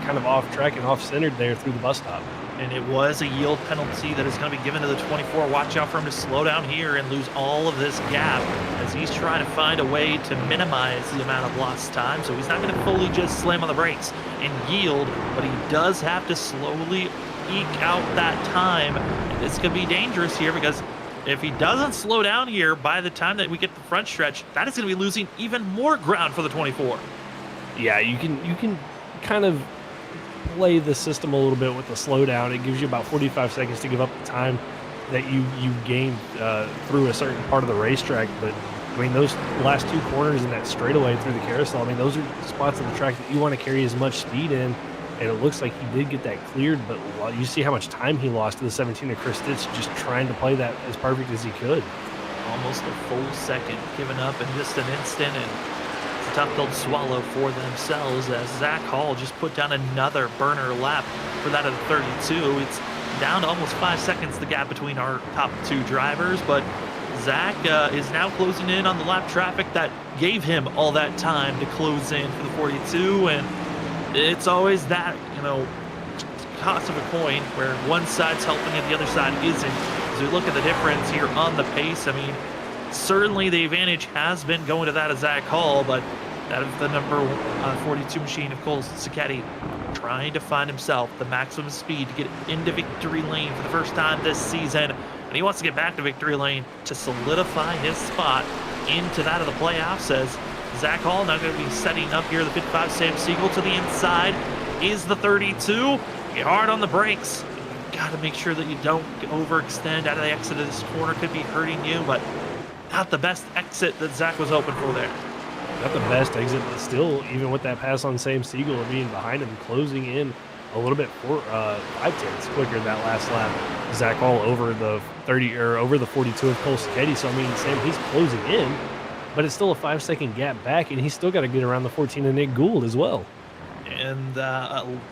kind of off track and off centered there through the bus stop. And it was a yield penalty that is going to be given to the 24. Watch out for him to slow down here and lose all of this gap as he's trying to find a way to minimize the amount of lost time. So he's not going to fully just slam on the brakes and yield, but he does have to slowly eke out that time. And it's going to be dangerous here because if he doesn't slow down here by the time that we get the front stretch, that is going to be losing even more ground for the 24. Yeah, you can kind of play the system a little bit with the slowdown. It gives you about 45 seconds to give up the time that you gained through a certain part of the racetrack. But I mean, those last two corners in that straightaway through the carousel, I mean, those are spots on the track that you want to carry as much speed in. And it looks like he did get that cleared, but you see how much time he lost to the 17 of Chris Stitz just trying to play that as perfect as he could. Almost a full second given up in just an instant, and it's a tough pill to swallow for themselves as Zach Hall just put down another burner lap for that of the 32. It's down to almost 5 seconds, the gap between our top two drivers, but Zach is now closing in on the lap traffic that gave him all that time to close in for the 42, and it's always that, toss of a coin where one side's helping and the other side isn't. As we look at the difference here on the pace, I mean, certainly the advantage has been going to that of Zach Hall, but that of the number 42 machine of Cole Sacchetti trying to find himself the maximum speed to get into victory lane for the first time this season. And he wants to get back to victory lane to solidify his spot into that of the playoffs as Zach Hall now going to be setting up here. The 55 Sam Siegel to the inside is the 32. Get hard on the brakes. Got to make sure that you don't overextend out of the exit of this corner. Could be hurting you, but not the best exit that Zach was hoping for there. Not the best exit, but still, even with that pass on Sam Siegel and being behind him, closing in a little bit 5 tenths quicker that last lap. Zach Hall over the 30 or over the 42 of Cole Sacchetti. So I mean, Sam, he's closing in, but it's still a 5-second gap back, and he's still got to get around the 14 of Nick Gould as well. And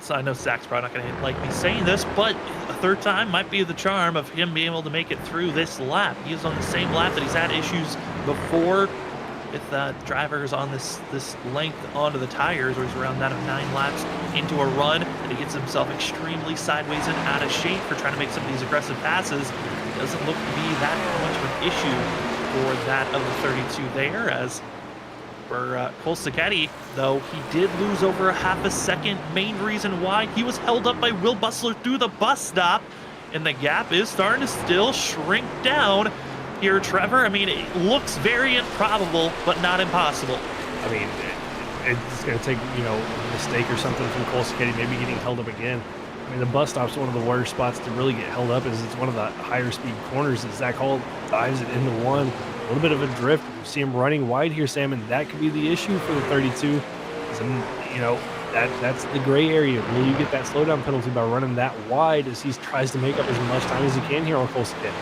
so I know Zach's probably not going to like me saying this, but a third time might be the charm of him being able to make it through this lap. He is on the same lap that he's had issues before with drivers on this length onto the tires, where he's around that of 9 laps into a run, and he gets himself extremely sideways and out of shape for trying to make some of these aggressive passes. It doesn't look to be that much of an issue for that of the 32 there, as for Cole Sacchetti, though, he did lose over a half a second. Main reason why, he was held up by Will Bustler through the bus stop, and the gap is starting to still shrink down here, Trevor. I mean, it looks very improbable, but not impossible. I mean, it's going to take, a mistake or something from Cole Sacchetti, maybe getting held up again. I mean, the bus stop's one of the worst spots to really get held up, as it's one of the higher speed corners that Zach Hall dives it into one. A little bit of a drift. You see him running wide here, Sam, and that could be the issue for the 32. That's the gray area. Will you get that slowdown penalty by running that wide, as he tries to make up as much time as he can here on Cole Sacchetti?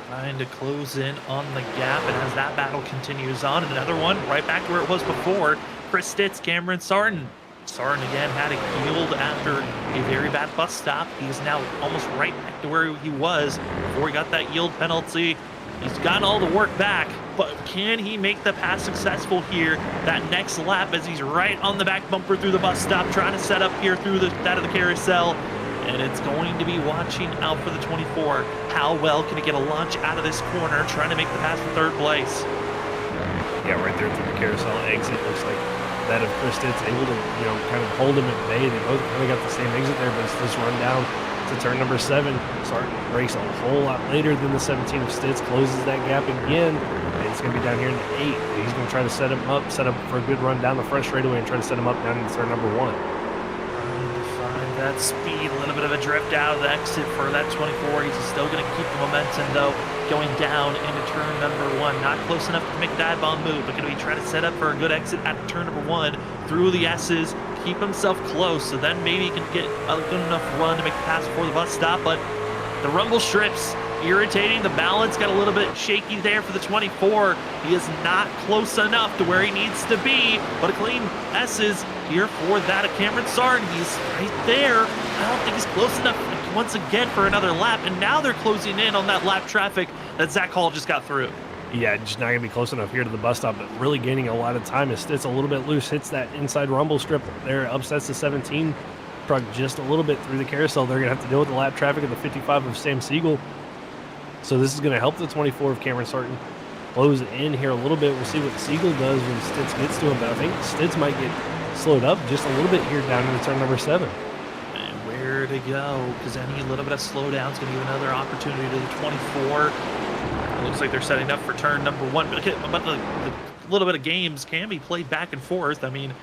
Trying to close in on the gap, and as that battle continues on, another one right back to where it was before. Chris Stitz, Cameron Sarton. Sarton again had a yield after a very bad bus stop. He's now almost right back to where he was before he got that yield penalty. He's gotten all the work back, but can he make the pass successful here that next lap, as he's right on the back bumper through the bus stop, trying to set up here through that of the carousel? And it's going to be watching out for the 24. How well can he get a launch out of this corner, trying to make the pass for third place? Yeah, right there through the carousel exit. Looks like that of Chris Stitz able to, kind of hold him at bay. They both kind of got the same exit there, but it's this run down to turn number 7. Sarton breaks a whole lot later than the 17 of Stitz, closes that gap again. And it's going to be down here in the 8. He's going to try to set up for a good run down the front straightaway and try to set him up down into turn number 1. That speed, a little bit of a drift out of the exit for that 24. He's still going to keep the momentum, though, going down into turn number 1. Not close enough to make a dive bomb move, but going to be trying to set up for a good exit at turn number 1 through the S's, keep himself close, so then maybe he can get a good enough run to make the pass before the bus stop. But the rumble strips irritating. The balance got a little bit shaky there for the 24. He is not close enough to where he needs to be, but a clean S's here for that of Cameron Sarton. He's right there. I don't think he's close enough once again for another lap, and now they're closing in on that lap traffic that Zach Hall just got through. Yeah, just not going to be close enough here to the bus stop, but really gaining a lot of time as Stitz a little bit loose, hits that inside rumble strip there, upsets the 17 truck just a little bit through the carousel. They're going to have to deal with the lap traffic of the 55 of Sam Siegel. So this is going to help the 24 of Cameron Sarton close in here a little bit. We'll see what Siegel does when Stitz gets to him, but I think Stitz might get slowed up just a little bit here down into turn number 7. And where to go, because any little bit of slowdown is going to give another opportunity to the 24. It looks like they're setting up for turn number 1, but the little bit of games can be played back and forth. I mean,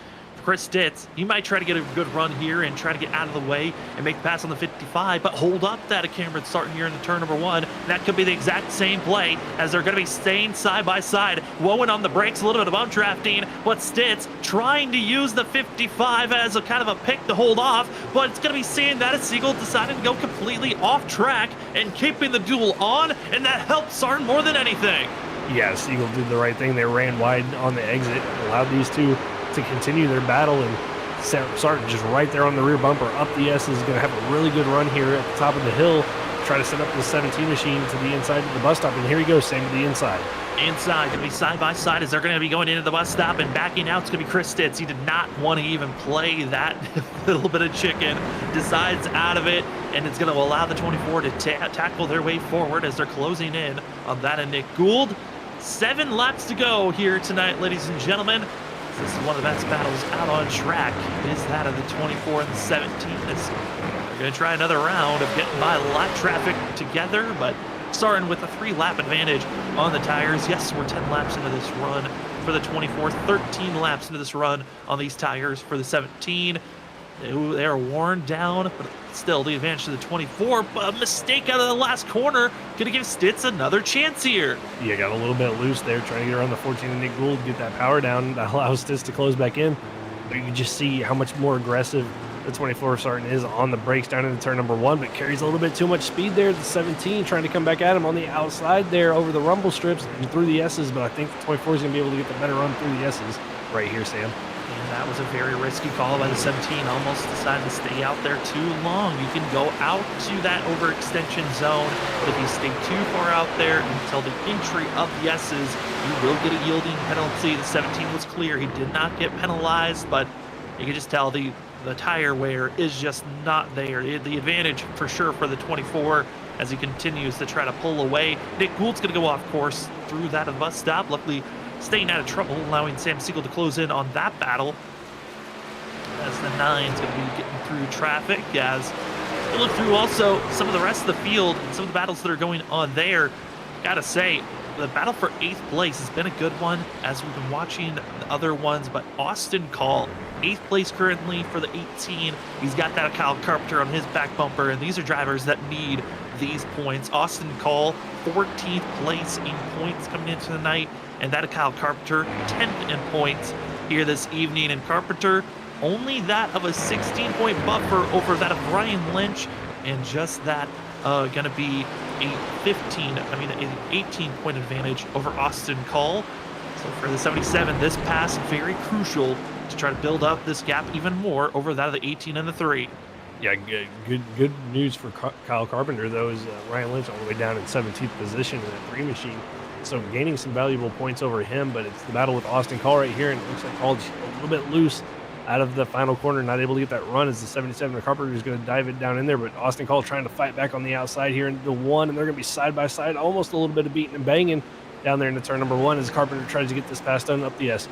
Chris Stitz, he might try to get a good run here and try to get out of the way and make the pass on the 55, but hold up that of Cameron Sarton here in the turn number 1. That could be the exact same play, as they're going to be staying side by side. Woen on the brakes, a little bit of bump drafting, but Stitz trying to use the 55 as a kind of a pick to hold off, but it's going to be seeing that as Siegel decided to go completely off track and keeping the duel on, and that helped Sarton more than anything. Yeah, Siegel did the right thing. They ran wide on the exit, allowed these two to continue their battle, and Sarton just right there on the rear bumper up the S is going to have a really good run here at the top of the hill, try to set up the 17 machine to the inside of the bus stop, and here he goes, same to the inside. Inside, going to be side by side as they're going to be going into the bus stop, and backing out is going to be Chris Stitz. He did not want to even play that little bit of chicken, decides out of it, and it's going to allow the 24 to tackle their way forward as they're closing in on that of Nick Gould. 7 laps to go here tonight, ladies and gentlemen. This is one of the best battles out on track, is that of the 24 and the 17. They're going to try another round of getting by lap traffic together, but Sarton with a 3-lap advantage on the tires. Yes, we're 10 laps into this run for the 24, 13 laps into this run on these tires for the 17. They are worn down, but still the advantage to the 24. But a mistake out of the last corner going to give Stitz another chance here. Yeah, got a little bit loose there, trying to get around the 14 and Nick Gould, get that power down. That allows Stitz to close back in. But you can just see how much more aggressive The 24 starting is on the brakes down into turn number 1, but carries a little bit too much speed there. The 17 trying to come back at him on the outside there over the rumble strips and through the S's, but I think the 24 is going to be able to get the better run through the S's right here, Sam. And that was a very risky call by the 17. Almost decided to stay out there too long. You can go out to that overextension zone, but if you stay too far out there until the entry of the S's, you will get a yielding penalty. The 17 was clear. He did not get penalized, but you can just tell the tire wear is just not there. The advantage for sure for the 24 as he continues to try to pull away. Nick Gould's going to go off course through that of the bus stop. Luckily, staying out of trouble, allowing Sam Siegel to close in on that battle. As the 9's going to be getting through traffic. As you look through also some of the rest of the field and some of the battles that are going on there, gotta say, the battle for 8th place has been a good one as we've been watching the other ones, but Austin Call, 8th place currently for the 18. He's got that Kyle Carpenter on his back bumper, and these are drivers that need these points. Austin Call, 14th place in points coming into the night, and that of Kyle Carpenter, 10th in points here this evening. And Carpenter, only that of a 16-point buffer over that of Ryan Lynch, and just that going to be an 18-point advantage over Austin Call. So for the 77, this pass very crucial to try to build up this gap even more over that of the 18 and the 3. Yeah, good news for Kyle Carpenter, though, is Ryan Lynch all the way down in 17th position in that 3 machine. So gaining some valuable points over him, but it's the battle with Austin Call right here, and it looks like Call's a little bit loose out of the final corner, not able to get that run as the 77 of Carpenter is going to dive it down in there, but Austin Call trying to fight back on the outside here into 1, and they're going to be side by side, almost a little bit of beating and banging down there into turn number 1 as Carpenter tries to get this pass done up the S's.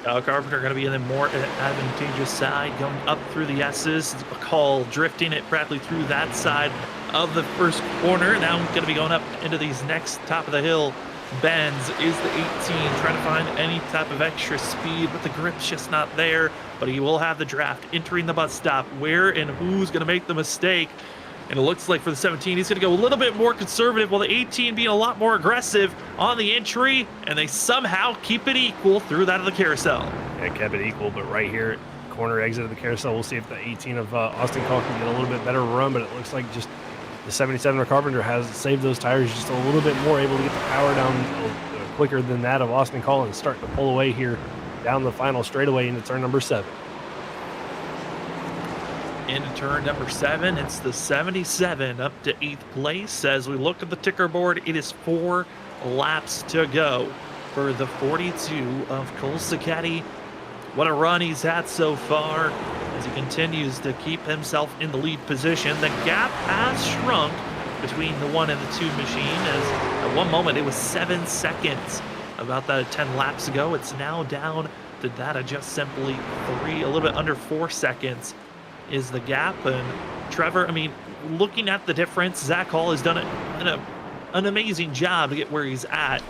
Carpenter going to be in the more advantageous side, going up through the S's. Call drifting it practically through that side of the first corner. Now going to be going up into these next top of the hill bends is the 18, trying to find any type of extra speed, but the grip's just not there. But he will have the draft entering the bus stop. Where and who's going to make the mistake? And it looks like for the 17, he's going to go a little bit more conservative, while the 18 being a lot more aggressive on the entry, and they somehow keep it equal through that of the carousel. Yeah, kept it equal, but right here, corner exit of the carousel, we'll see if the 18 of Austin Call can get a little bit better run, but it looks like just the 77 of Carpenter has saved those tires just a little bit more, able to get the power down quicker than that of Austin Call and start to pull away here down the final straightaway into turn number 7. Into turn number 7, it's the 77 up to 8th place. As we look at the ticker board, it is 4 laps to go for the 42 of Cole Sacchetti. What a run he's had so far as he continues to keep himself in the lead position. The gap has shrunk between the 1 and the 2 machine, as at one moment it was 7 seconds about that 10 laps ago. It's now down to that of just simply 3, a little bit under 4 seconds is the gap. And Trevor, I mean, looking at the difference, Zach Hall has done an amazing job to get where he's at,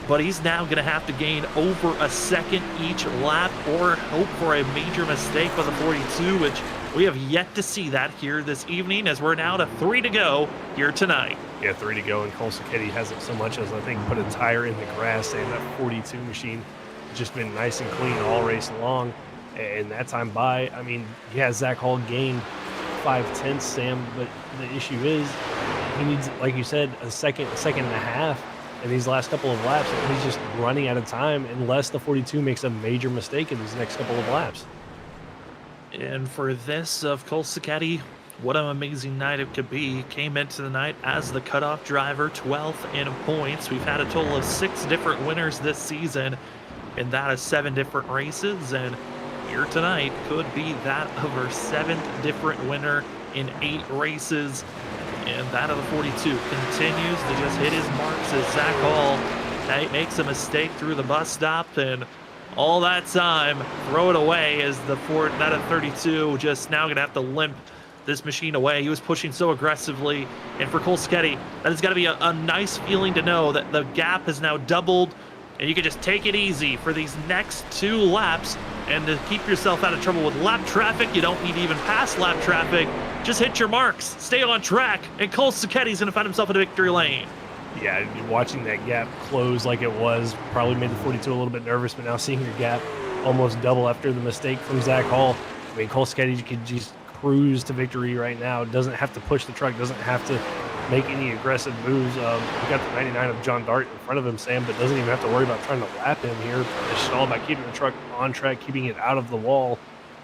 but he's now going to have to gain over a second each lap or hope for a major mistake by the 42, which we have yet to see that here this evening, as we're now to 3 to go here tonight. Yeah, 3 to go, and Cole Sacchetti hasn't so much as, I think, put a tire in the grass, saying that 42 machine has just been nice and clean all race long. And that time by, I mean, yeah, Zach Hall gained 5/10, Sam, but the issue is he needs, like you said, a second and a half in these last couple of laps, and he's just running out of time unless the 42 makes a major mistake in these next couple of laps. And for this of Cole Sacchetti, what an amazing night it could be. Came into the night as the cutoff driver, 12th in points. We've had a total of 6 different winners this season, and that is 7 different races, and here tonight could be that of our 7th different winner in 8 races. And that of the 42 continues to just hit his marks as Zach Hall makes a mistake through the bus stop, and all that time throw it away as that of 32 just now going to have to limp this machine away. He was pushing so aggressively, and for Cole Sacchetti, that has got to be a nice feeling to know that the gap has now doubled, and you can just take it easy for these next 2 laps. And to keep yourself out of trouble with lap traffic, you don't need to even pass lap traffic. Just hit your marks, stay on track, and Cole Sacchetti's going to find himself in a victory lane. Yeah, watching that gap close like it was probably made the 42 a little bit nervous, but now seeing your gap almost double after the mistake from Zach Hall, I mean, Cole Siketti could just cruise to victory right now. Doesn't have to push the truck, doesn't have to make any aggressive moves. We got the 99 of John Dart in front of him, Sam, but doesn't even have to worry about trying to lap him here. It's just all about keeping the truck on track, keeping it out of the wall,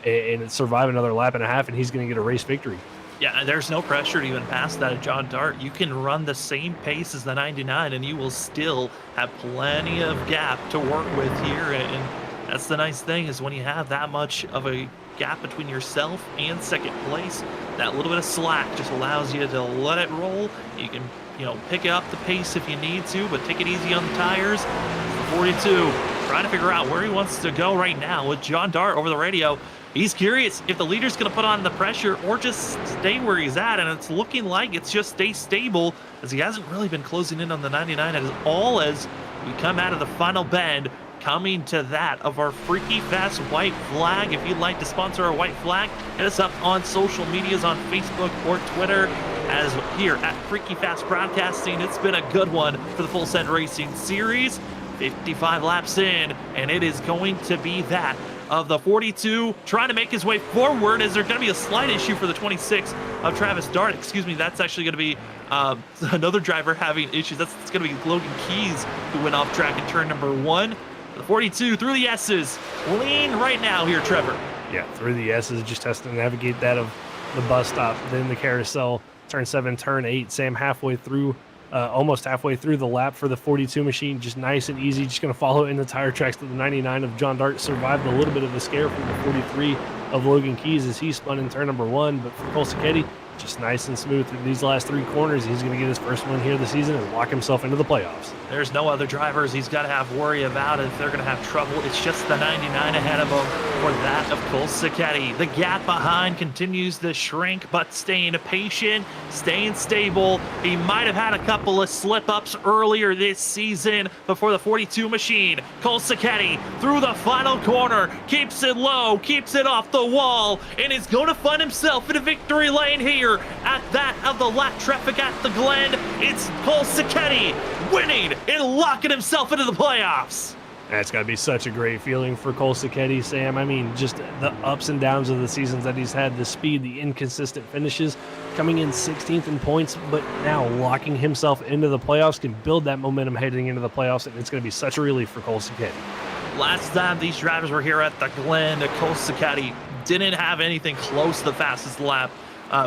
and survive another lap and a half, and he's going to get a race victory. Yeah, there's no pressure to even pass that of John Dart. You can run the same pace as the 99, and you will still have plenty of gap to work with here. And that's the nice thing, is when you have that much of a gap between yourself and second place, that little bit of slack just allows you to let it roll. You can, pick up the pace if you need to, but take it easy on the tires. The 42 trying to figure out where he wants to go right now with John Dart over the radio. He's curious if the leader's going to put on the pressure or just stay where he's at, and it's looking like it's just stay stable, as he hasn't really been closing in on the 99 at all as we come out of the final bend, coming to that of our freaky fast white flag. If you'd like to sponsor our white flag, hit us up on social medias on Facebook or Twitter, as here at Freaky Fast Broadcasting. It's been a good one for the Full Send Racing Series. 55 laps in, and it is going to be that of the 42 trying to make his way forward. Is there going to be a slight issue for the 26 of Travis Dart? Excuse me, that's actually going to be another driver having issues. That's going to be Logan Keys, who went off track in turn number 1. The 42 through the S's, lean right now here, Trevor. Yeah, through the S's, just has to navigate that of the bus stop, then the carousel, turn 7, turn 8. Sam halfway through, almost halfway through the lap for the 42 machine, just nice and easy, just going to follow in the tire tracks to the 99 of John Dart. Survived a little bit of a scare from the 43 of Logan Keys as he spun in turn number 1, but for Cole Siketti, just nice and smooth through these last 3 corners. He's going to get his first win here this season and lock himself into the playoffs. There's no other drivers he's got to have worry about if they're going to have trouble. It's just the 99 ahead of him for that of Cole Siketti. The gap behind continues to shrink, but staying patient, staying stable. He might have had a couple of slip-ups earlier this season before the 42 machine. Cole Siketti through the final corner, keeps it low, keeps it off the wall, and is going to find himself in a victory lane here at that of the lap traffic at the Glen. It's Cole Siketti winning and locking himself into the playoffs. That's got to be such a great feeling for Cole Siketti, Sam. I mean, just the ups and downs of the seasons that he's had, the speed, the inconsistent finishes, coming in 16th in points, but now locking himself into the playoffs, can build that momentum heading into the playoffs, and it's going to be such a relief for Cole Siketti. Last time these drivers were here at the Glen, Cole Siketti didn't have anything close to the fastest lap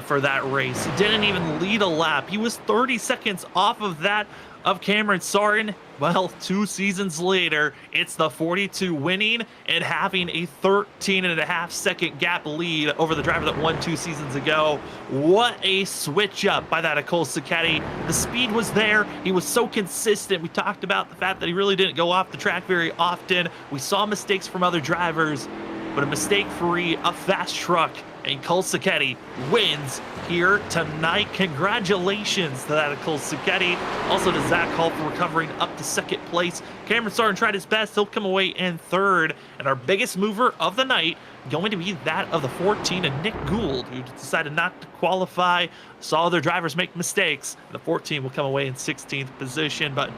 for that race. He didn't even lead a lap. He was 30 seconds off of that of Cameron Sartin. Well, 2 seasons later, it's the 42 winning and having a 13.5-second gap lead over the driver that won 2 seasons ago. What a switch up by that of Cole Siketti. The speed was there. He was so consistent. We talked about the fact that he really didn't go off the track very often. We saw mistakes from other drivers, but a mistake-free, a fast truck, and Cole Siketti wins here tonight. Congratulations to that of Cole Siketti. Also to Zach Hall for recovering up to second place. Cameron Sartin tried his best. He'll come away in third. And our biggest mover of the night going to be that of the 14 and Nick Gould, who decided not to qualify. Saw other drivers make mistakes. The 14 will come away in 16th position. But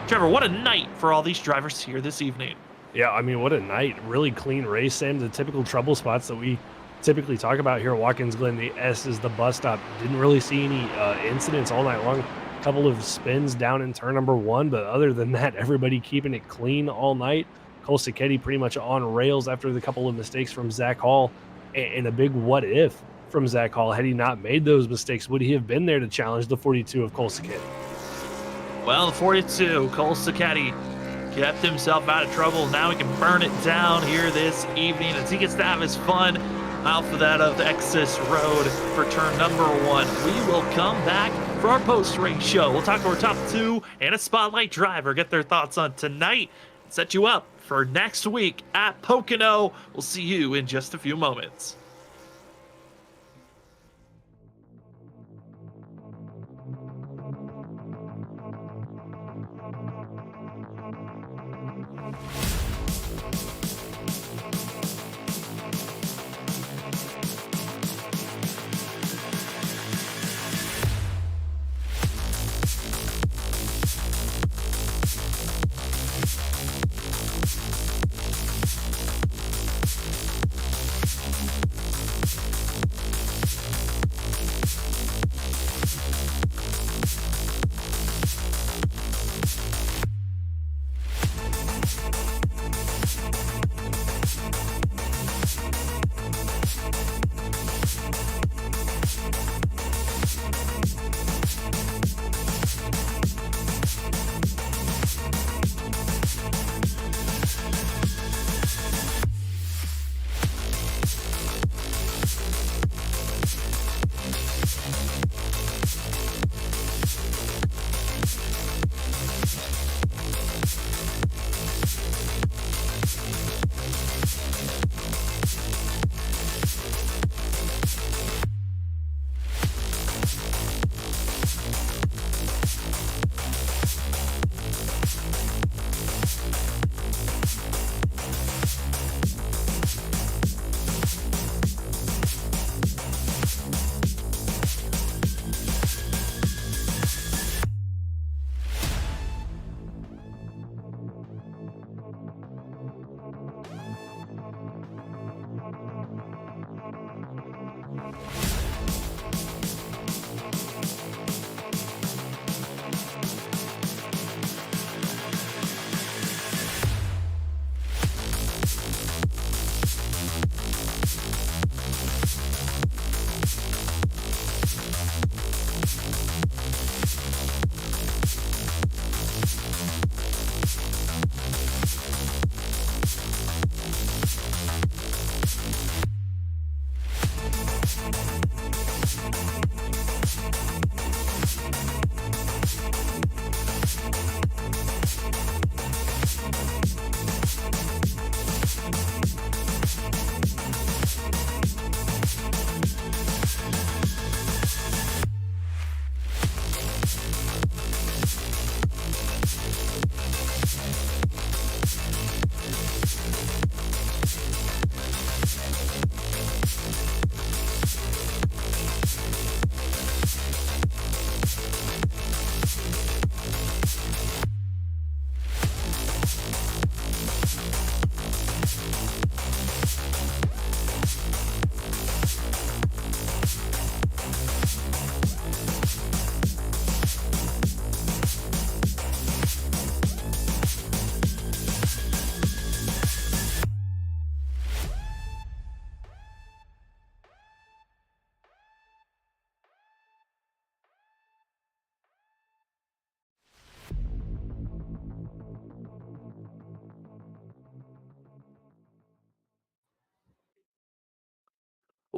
Trevor, what a night for all these drivers here this evening. Yeah, I mean, what a night. Really clean race, Sam. The typical trouble spots that we typically talk about here at Watkins Glen. The S is the bus stop. Didn't really see any incidents all night long. A couple of spins down in turn number 1, but other than that, everybody keeping it clean all night. Cole Siketti pretty much on rails after the couple of mistakes from Zach Hall, and a big what if from Zach Hall. Had he not made those mistakes, would he have been there to challenge the 42 of Cole Siketti? Well, the 42, Cole Siketti, kept himself out of trouble. Now he can burn it down here this evening as he gets to have his fun out for that of the Exodus Road for turn number 1. We will come back for our post-race show. We'll talk to our top 2 and a spotlight driver, get their thoughts on tonight, and set you up for next week at Pocono. We'll see you in just a few moments.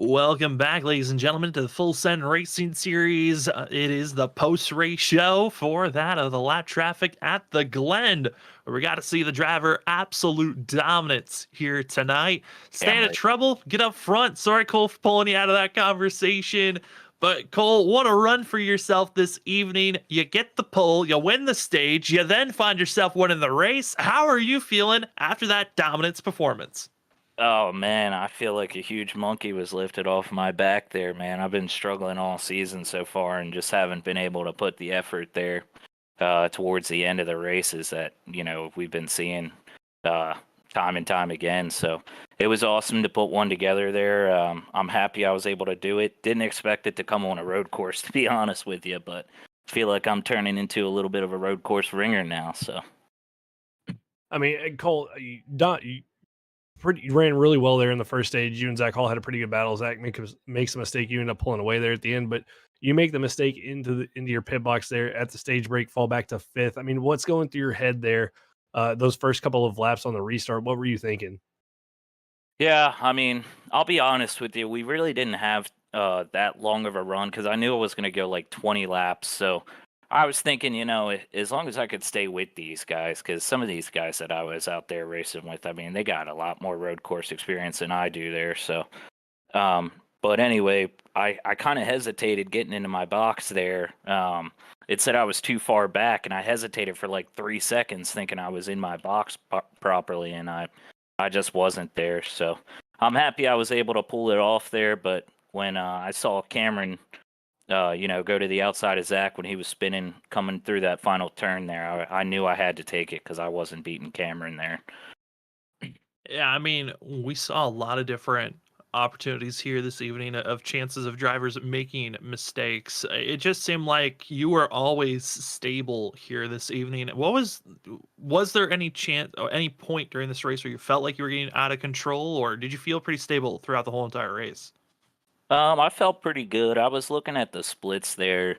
Welcome back, ladies and gentlemen, to the Full Send Racing Series. It is the post-race show for that of the lap traffic at the Glen, where we got to see the driver absolute dominance here tonight. Stay out of trouble, get up front. Sorry, Cole, for pulling you out of that conversation. But Cole, what a run for yourself this evening. You get the pole, you win the stage, you then find yourself winning the race. How are you feeling after that dominance performance? Oh man, I feel like a huge monkey was lifted off my back there, man. I've been struggling all season so far and just haven't been able to put the effort there towards the end of the races that, we've been seeing time and time again. So it was awesome to put one together there. I'm happy I was able to do it. Didn't expect it to come on a road course, to be honest with you, but feel like I'm turning into a little bit of a road course ringer now. So, I mean, Cole, you ran really well there in the first stage. You and Zach Hall had a pretty good battle. Zach makes a mistake. You end up pulling away there at the end, but you make the mistake into your pit box there at the stage break, fall back to fifth. I mean, what's going through your head there? Those first couple of laps on the restart, what were you thinking? yeah, I mean, I'll be honest with you. We really didn't have that long of a run because I knew it was going to go like 20 laps. So I was thinking, as long as I could stay with these guys, because some of these guys that I was out there racing with, I mean, they got a lot more road course experience than I do there. So, but anyway, I kind of hesitated getting into my box there. It said I was too far back, and I hesitated for like 3 seconds thinking I was in my box properly, and I just wasn't there. So I'm happy I was able to pull it off there. But when I saw Cameron go to the outside of Zach when he was spinning, coming through that final turn there, I knew I had to take it because I wasn't beating Cameron there. Yeah, I mean, we saw a lot of different opportunities here this evening of chances of drivers making mistakes. It just seemed like you were always stable here this evening. Was there any chance or any point during this race where you felt like you were getting out of control, or did you feel pretty stable throughout the whole entire race? I felt pretty good. I was looking at the splits there,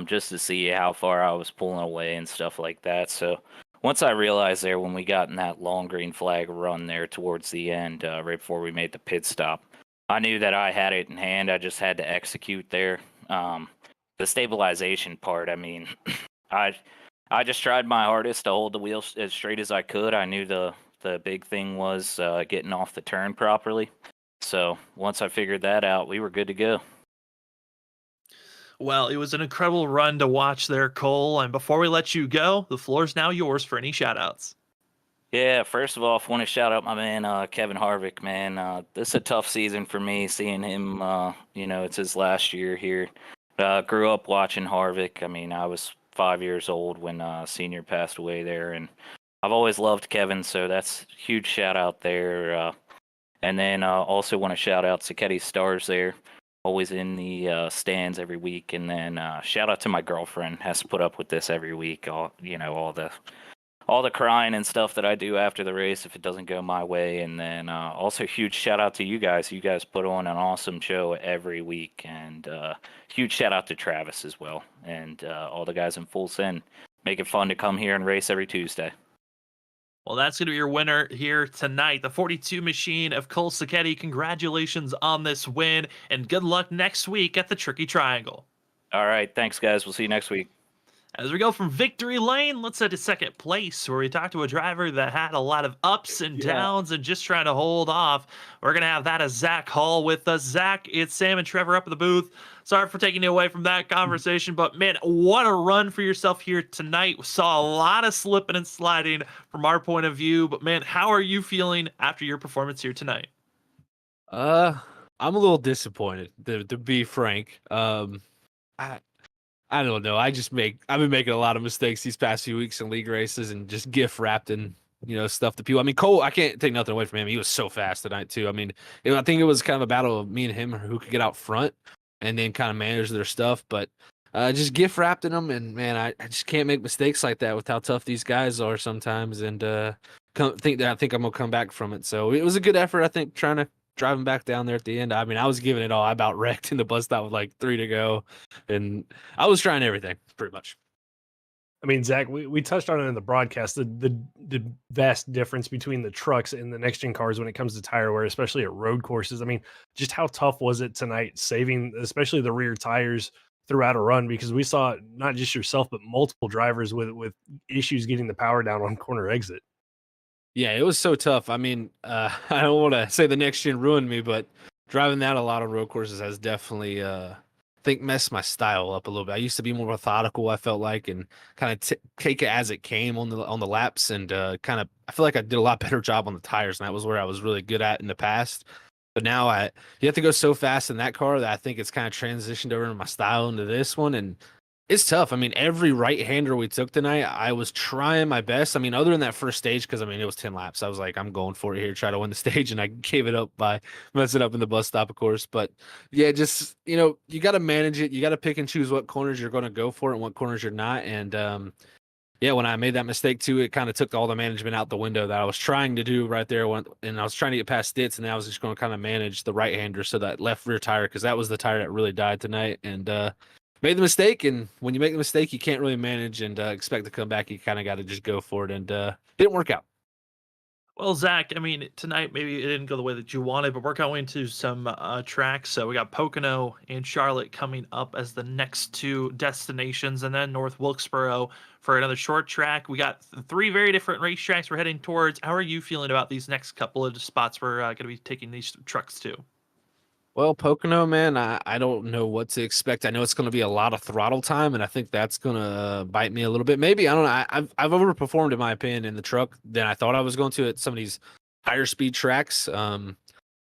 just to see how far I was pulling away and stuff like that. So once I realized there when we got in that long green flag run there towards the end, right before we made the pit stop, I knew that I had it in hand. I just had to execute there. The stabilization part, I mean, I just tried my hardest to hold the wheel as straight as I could. I knew the big thing was getting off the turn properly. So once I figured that out, we were good to go. Well, it was an incredible run to watch there, Cole. And before we let you go, the floor is now yours for any shout-outs. Yeah, first of all, I want to shout out my man, Kevin Harvick, man. This is a tough season for me, seeing him, it's his last year here. Grew up watching Harvick. I mean, I was 5 years old when Senior passed away there, and I've always loved Kevin, so that's a huge shout-out there. And then also want to shout out Sacchetti Stars there, always in the stands every week. And then shout out to my girlfriend, has to put up with this every week. All the crying and stuff that I do after the race if it doesn't go my way. And then also huge shout out to you guys. You guys put on an awesome show every week. And huge shout out to Travis as well, and all the guys in Full Send. Make it fun to come here and race every Tuesday. Well, that's going to be your winner here tonight, the 42 machine of Cole Sacchetti. Congratulations on this win, and good luck next week at the Tricky Triangle. All right. Thanks, guys. We'll see you next week. As we go from victory lane, let's head to second place, where we talked to a driver that had a lot of ups and downs and just trying to hold off. We're going to have that as Zach Hall with us. Zach, it's Sam and Trevor up at the booth. Sorry for taking you away from that conversation, but man, what a run for yourself here tonight. We saw a lot of slipping and sliding from our point of view, but man, how are you feeling after your performance here tonight? I'm a little disappointed, to be frank. I don't know. I've been making a lot of mistakes these past few weeks in league races and just gift wrapped in, stuff to people. I mean, Cole, I can't take nothing away from him. He was so fast tonight too. I mean, I think it was kind of a battle of me and him who could get out front and then kind of manage their stuff. But just gift wrapped in them, and man, I just can't make mistakes like that with how tough these guys are sometimes. And I think I'm gonna come back from it. So it was a good effort, I think, trying to driving back down there at the end. I mean, I was giving it all. I about wrecked in the bus stop with like 3 to go, and I was trying everything pretty much. I mean, Zach, we touched on it in the broadcast, the vast difference between the trucks and the next gen cars when it comes to tire wear, especially at road courses. I mean, just how tough was it tonight, saving especially the rear tires throughout a run? Because we saw not just yourself, but multiple drivers with issues getting the power down on corner exit. Yeah, it was so tough. I mean, I don't want to say the next gen ruined me, but driving that a lot of road courses has definitely, I think, messed my style up a little bit. I used to be more methodical, I felt like, and kind of take it as it came on the laps, and kind of I feel like I did a lot better job on the tires, and that was where I was really good at in the past. But now you have to go so fast in that car that I think it's kind of transitioned over into my style into this one, and it's tough. I mean, every right-hander we took tonight, I was trying my best. I mean, other than that first stage, because I mean it was 10 laps. I was like, I'm going for it here, try to win the stage, and I gave it up by messing up in the bus stop, of course. But yeah, just you got to manage it. You got to pick and choose what corners you're going to go for and what corners you're not. And yeah, when I made that mistake too, it kind of took all the management out the window that I was trying to do right there. And I was trying to get past Stitz, and I was just going to kind of manage the right-hander, so that left rear tire, because that was the tire that really died tonight. And made the mistake, and when you make the mistake, you can't really manage and expect to come back. You kind of got to just go for it, and didn't work out. Well, Zach, I mean, tonight maybe it didn't go the way that you wanted, but we're going into some tracks. So we got Pocono and Charlotte coming up as the next two destinations, and then North Wilkesboro for another short track. We got three very different racetracks we're heading towards. How are you feeling about these next couple of spots we're going to be taking these trucks to? Well, Pocono, man, I don't know what to expect. I know it's going to be a lot of throttle time, and I think that's going to bite me a little bit. Maybe, I don't know. I've overperformed, in my opinion, in the truck than I thought I was going to at some of these higher speed tracks.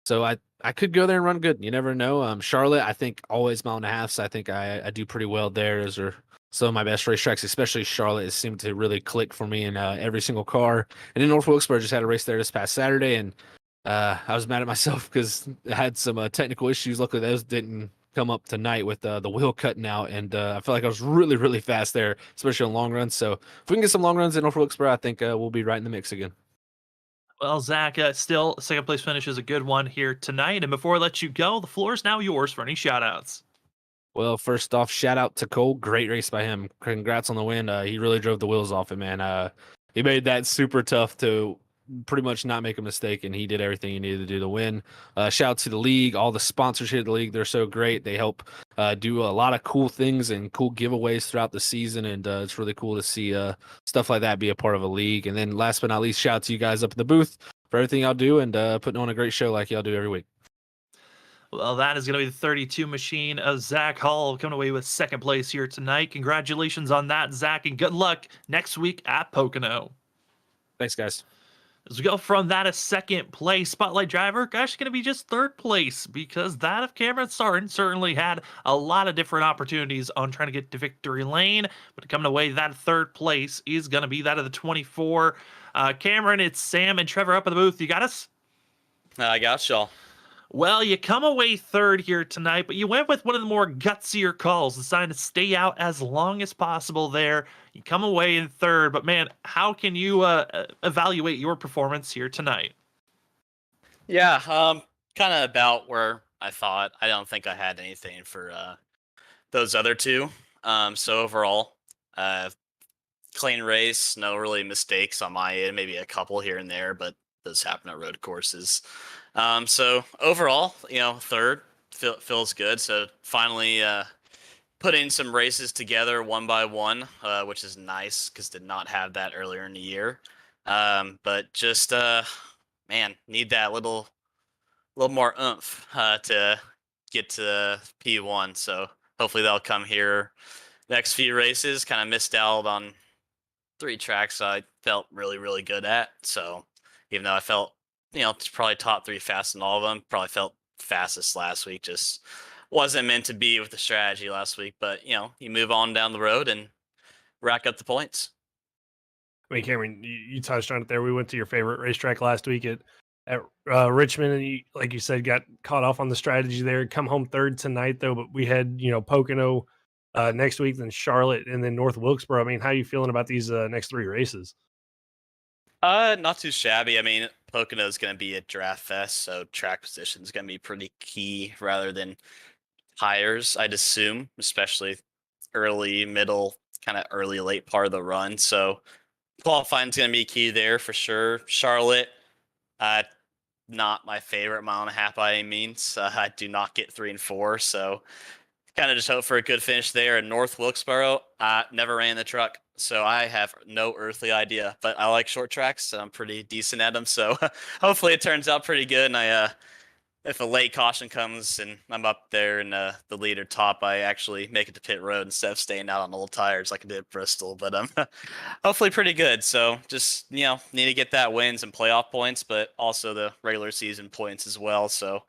So I could go there and run good. You never know. Charlotte, I think always mile and a half. So I think I do pretty well there. Those are some of my best racetracks, especially Charlotte. It seemed to really click for me in every single car. And then North Wilkesboro, just had a race there this past Saturday, and I was mad at myself because I had some technical issues. Luckily, those didn't come up tonight with the wheel cutting out, and I feel like I was really, really fast there, especially on long runs. So if we can get some long runs in North Wilkesboro, I think we'll be right in the mix again. Well, Zach, still second place finish is a good one here tonight. And before I let you go, the floor is now yours for any shout outs. Well, first off, shout out to Cole. Great race by him. Congrats on the win. He really drove the wheels off it, man. He made that super tough to pretty much not make a mistake, and he did everything he needed to do to win. Shout out to the league, all the sponsors here at the league. They're so great. They help do a lot of cool things and cool giveaways throughout the season, and it's really cool to see stuff like that be a part of a league. And then last but not least, shout out to you guys up in the booth for everything y'all do and putting on a great show like y'all do every week. Well, that is going to be the 32 machine of Zach Hall coming away with second place here tonight. Congratulations on that, Zach, and good luck next week at Pocono. Thanks, guys. As we go from that, a second place spotlight driver, gosh, going to be just third place, because that of Cameron Sartin certainly had a lot of different opportunities on trying to get to victory lane, but coming away that third place is going to be that of the 24. Cameron, it's Sam and Trevor up in the booth. You got us? I got y'all. Well, you come away third here tonight, but you went with one of the more gutsier calls, deciding to stay out as long as possible there. You come away in third, but man, how can you evaluate your performance here tonight? Yeah, kind of about where I thought. I don't think I had anything for those other two. So overall, clean race, no really mistakes on my end, maybe a couple here and there, but those happen at road courses. So overall, third feels good. So finally putting some races together one by one, which is nice because did not have that earlier in the year. But just man, need that little more oomph to get to P1. So hopefully that'll come here next few races. Kind of missed out on 3 tracks I felt really, really good at. So even though I felt, probably top 3 fast in all of them, probably felt fastest last week. Just wasn't meant to be with the strategy last week. But, you move on down the road and rack up the points. I mean, Cameron, you touched on it there. We went to your favorite racetrack last week at Richmond, and you, like you said, got caught off on the strategy there. Come home third tonight, though, but we had, Pocono next week, then Charlotte, and then North Wilkesboro. I mean, how are you feeling about these next 3 races? Not too shabby. I mean, Pocono is going to be a draft fest, so track position is going to be pretty key rather than tires, I'd assume, especially early, middle, kind of early, late part of the run. So qualifying is going to be key there for sure. Charlotte, not my favorite mile and a half by any means. I do not get 3 and 4, so kind of just hope for a good finish there. In North Wilkesboro, I never ran the truck, so I have no earthly idea. But I like short tracks, and I'm pretty decent at them. So hopefully it turns out pretty good. And if a late caution comes and I'm up there in the leader top, I actually make it to pit road instead of staying out on old tires like I did at Bristol. But hopefully pretty good. So just, need to get that wins and playoff points, but also the regular season points as well. So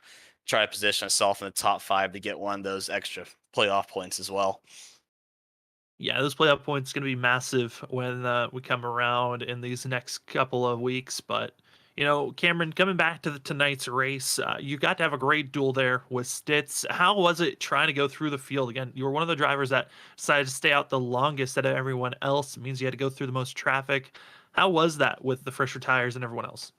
try to position myself in the top 5 to get one of those extra playoff points as well. Yeah, those playoff points going to be massive when we come around in these next couple of weeks. But Cameron, coming back to tonight's race, you got to have a great duel there with Stitz. How was it trying to go through the field? Again, you were one of the drivers that decided to stay out the longest out of everyone else. It means you had to go through the most traffic. How was that with the fresher tires and everyone else?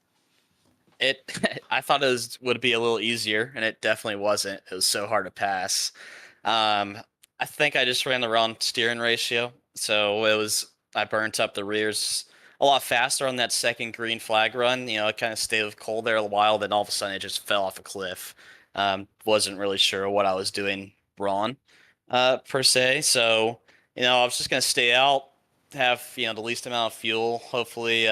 I thought it would be a little easier, and it definitely wasn't. It was so hard to pass. I think I just ran the wrong steering ratio, so I burnt up the rears a lot faster on that second green flag run. It kind of stayed with Cole there a while, then all of a sudden it just fell off a cliff. Wasn't really sure what I was doing wrong, per se. So, I was just going to stay out, have, the least amount of fuel, hopefully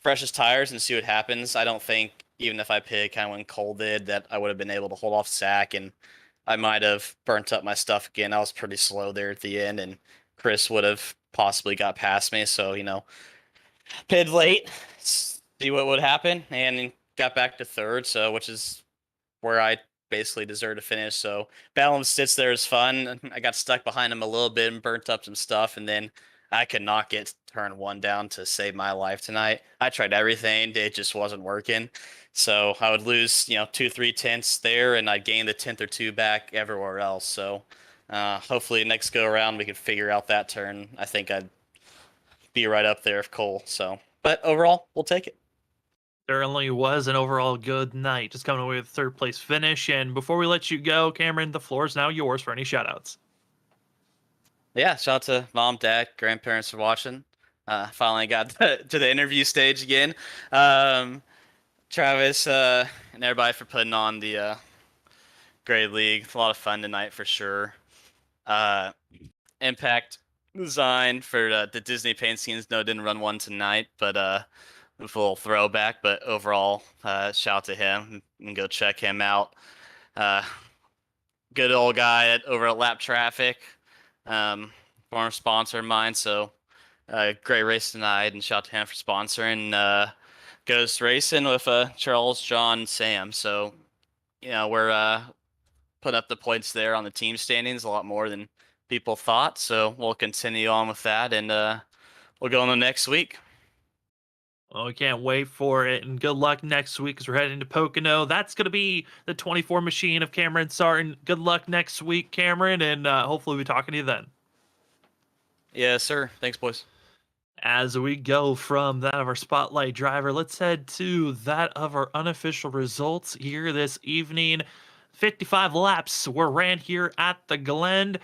freshest tires, and see what happens. I don't think, even if I pitted kind of when Cole did, that I would have been able to hold off Zach, and I might have burnt up my stuff again. I was pretty slow there at the end, and Chris would have possibly got past me. So, pitted late, see what would happen, and got back to third, so which is where I basically deserve to finish. So battling Stitz there is fun. I got stuck behind him a little bit and burnt up some stuff, and then I could not get turn 1 down to save my life tonight. I tried everything, it just wasn't working. So I would lose, 2-3 tenths there, and I'd gain the 10th or 2 back everywhere else. So hopefully next go around we can figure out that turn. I think I'd be right up there with Cole. So, but overall, we'll take it. Certainly was an overall good night. Just coming away with a 3rd place finish. And before we let you go, Cameron, the floor is now yours for any shout outs. Yeah, shout out to mom, dad, grandparents for watching. Finally got to the interview stage again. Travis and everybody for putting on the grade league. A lot of fun tonight for sure. Impact Design for the Disney paint schemes. No, didn't run one tonight, but a little throwback. But overall, shout out to him and go check him out. Good old guy over at Lap Traffic, former sponsor of mine. So great race tonight, and shout out to him for sponsoring. Goes racing with Charles, John, Sam. So we're putting up the points there on the team standings a lot more than people thought, so we'll continue on with that, and we'll go on the next week. Well, we can't wait for it, and good luck next week as we're heading to Pocono. That's going to be the 24 machine of Cameron Sartin. Good luck next week, Cameron, and hopefully we'll be talking to you then. Yes, sir. Thanks, boys. As we go from that of our spotlight driver, let's head to that of our unofficial results here this evening. 55 laps were ran here at the Glen,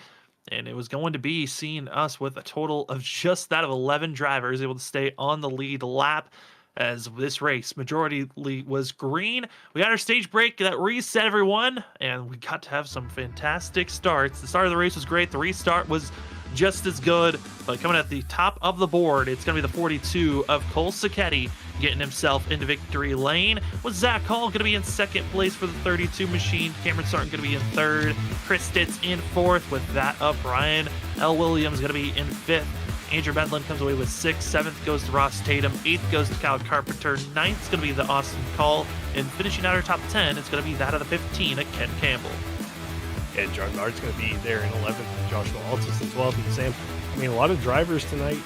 and it was going to be seeing us with a total of just that of 11 drivers able to stay on the lead lap, as this race majority was green. We got our stage break that reset everyone, and we got to have some fantastic starts. The start of the race was great. The restart was just as good, but coming at the top of the board, it's going to be the 42 of Cole Sacchetti getting himself into victory lane, with Zach Hall going to be in 2nd place for the 32 machine, Cameron Sartin going to be in 3rd, Chris Stitz in 4th, with that of Brian L. Williams going to be in 5th, Andrew Medlin comes away with 6th, 7th goes to Ross Tatum, 8th goes to Kyle Carpenter, 9th is going to be the Austin Call, and finishing out our top 10, it's going to be that of the 15 at Ken Campbell. And John Dart's going to be there in 11th, and Joshua Altus in 12th, and Sam. I mean, a lot of drivers tonight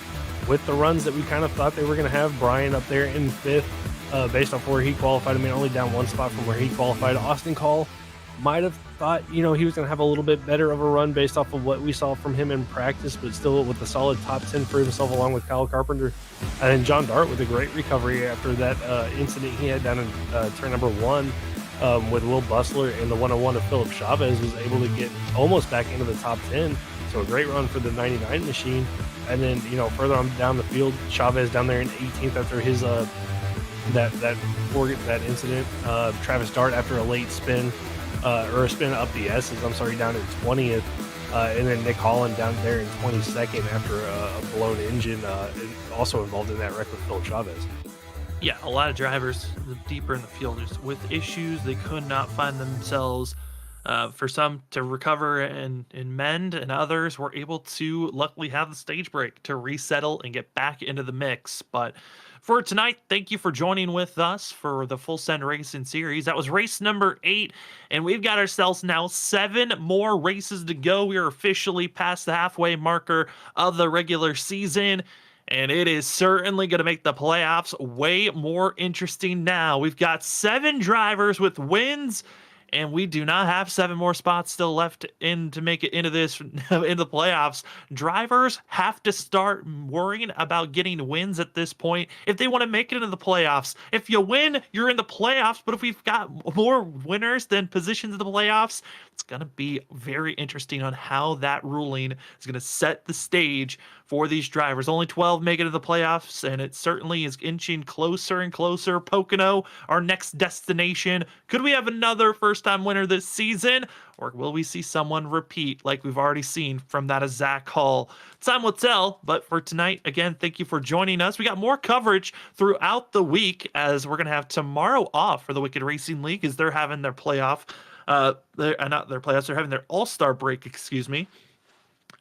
with the runs that we kind of thought they were going to have. Brian up there in 5th, based off where he qualified. I mean, only down 1 spot from where he qualified. Austin Call might have thought, he was going to have a little bit better of a run based off of what we saw from him in practice, but still with a solid top 10 for himself along with Kyle Carpenter. And then John Dart with a great recovery after that incident he had down in turn number 1. With Will Bustler and the 101 of Philip Chavez, was able to get almost back into the top 10 So a great run for the 99 machine. And then, further on down the field, Chavez down there in 18th after his that incident. Travis Dart after a late spin, or a spin up the S's, down in 20th. And then Nick Holland down there in 22nd after a blown engine, also involved in that wreck with Phil Chavez. Yeah, a lot of drivers deeper in the field just with issues. They could not find themselves. For some to recover and mend, and others were able to luckily have the stage break to resettle and get back into the mix. But for tonight, thank you for joining with us for the Full Send Racing Series. That was race number 8, and we've got ourselves now 7 more races to go. We are officially past the halfway marker of the regular season, and it is certainly going to make the playoffs way more interesting now. We've got 7 drivers with wins, and we do not have 7 more spots still left in to make it into the playoffs. Drivers have to start worrying about getting wins at this point if they want to make it into the playoffs. If you win, you're in the playoffs, but if we've got more winners than positions in the playoffs, it's going to be very interesting on how that ruling is going to set the stage for these drivers. Only 12 make it to the playoffs, and it certainly is inching closer and closer. Pocono, our next destination. Could we have another first-time winner this season, or will we see someone repeat like we've already seen from that of Zach Hall? Time will tell, but for tonight, again, thank you for joining us. We got more coverage throughout the week, as we're going to have tomorrow off for the Wicked Racing League, as they're having their playoff. Not their playoffs, they're having their all-star break, excuse me.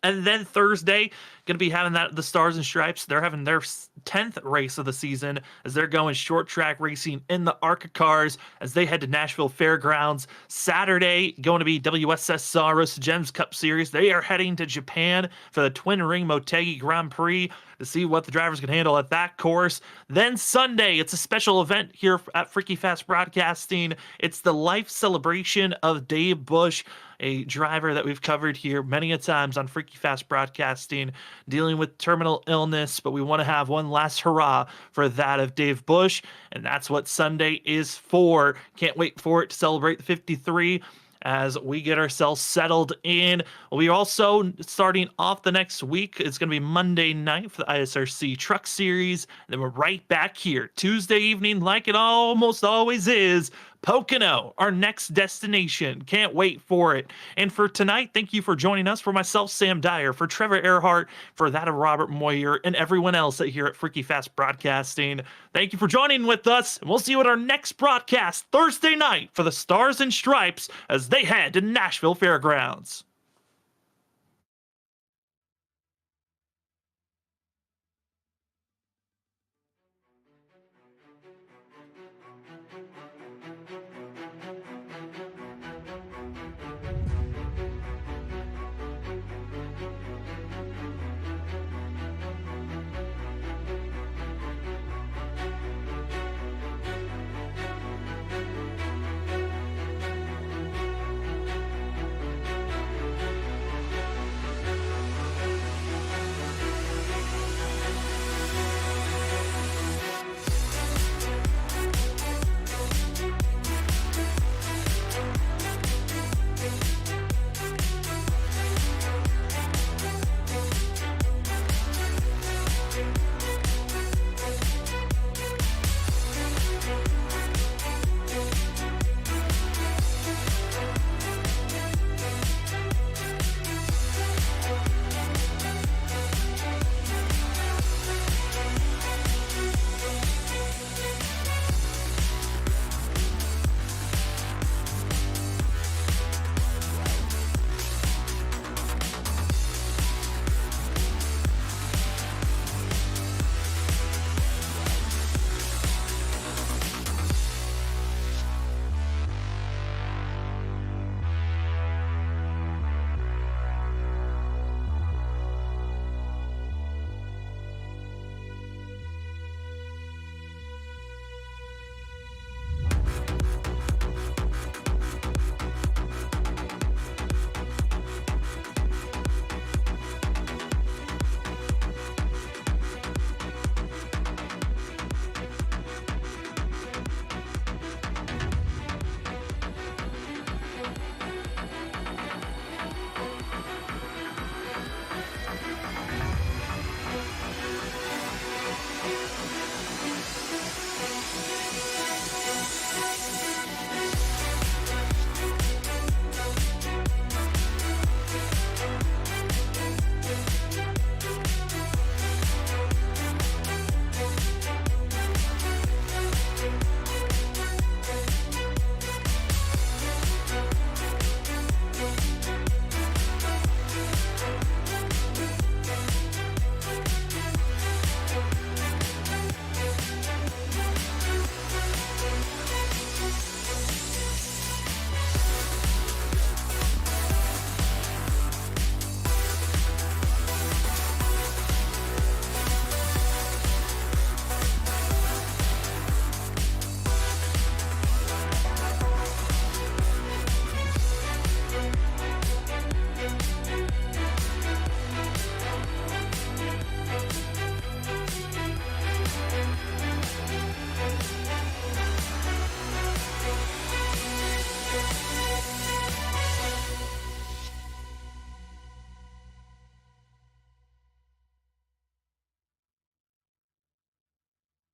And then Thursday, going to be having the Stars and Stripes. They're having their 10th race of the season as they're going short track racing in the ARCA cars as they head to Nashville Fairgrounds. Saturday, going to be WSS Roast Gems Cup Series. They are heading to Japan for the Twin Ring Motegi Grand Prix to see what the drivers can handle at that course. Then Sunday, it's a special event here at Freaky Fast Broadcasting. It's the life celebration of Dave Bush, a driver that we've covered here many a times on Freaky Fast Broadcasting, dealing with terminal illness, but we want to have one last hurrah for that of Dave Bush, and that's what Sunday is for. Can't wait for it to celebrate the 53 as we get ourselves settled in. We also, starting off the next week, it's going to be Monday night for the ISRC Truck Series, and then we're right back here Tuesday evening like it almost always is. Pocono, our next destination. Can't wait for it. And for tonight, thank you for joining us. For myself, Sam Dyer, for Trevor Earhart, for that of Robert Moyer, and everyone else here at Freaky Fast Broadcasting. Thank you for joining with us, and we'll see you at our next broadcast Thursday night for the Stars and Stripes as they head to Nashville Fairgrounds.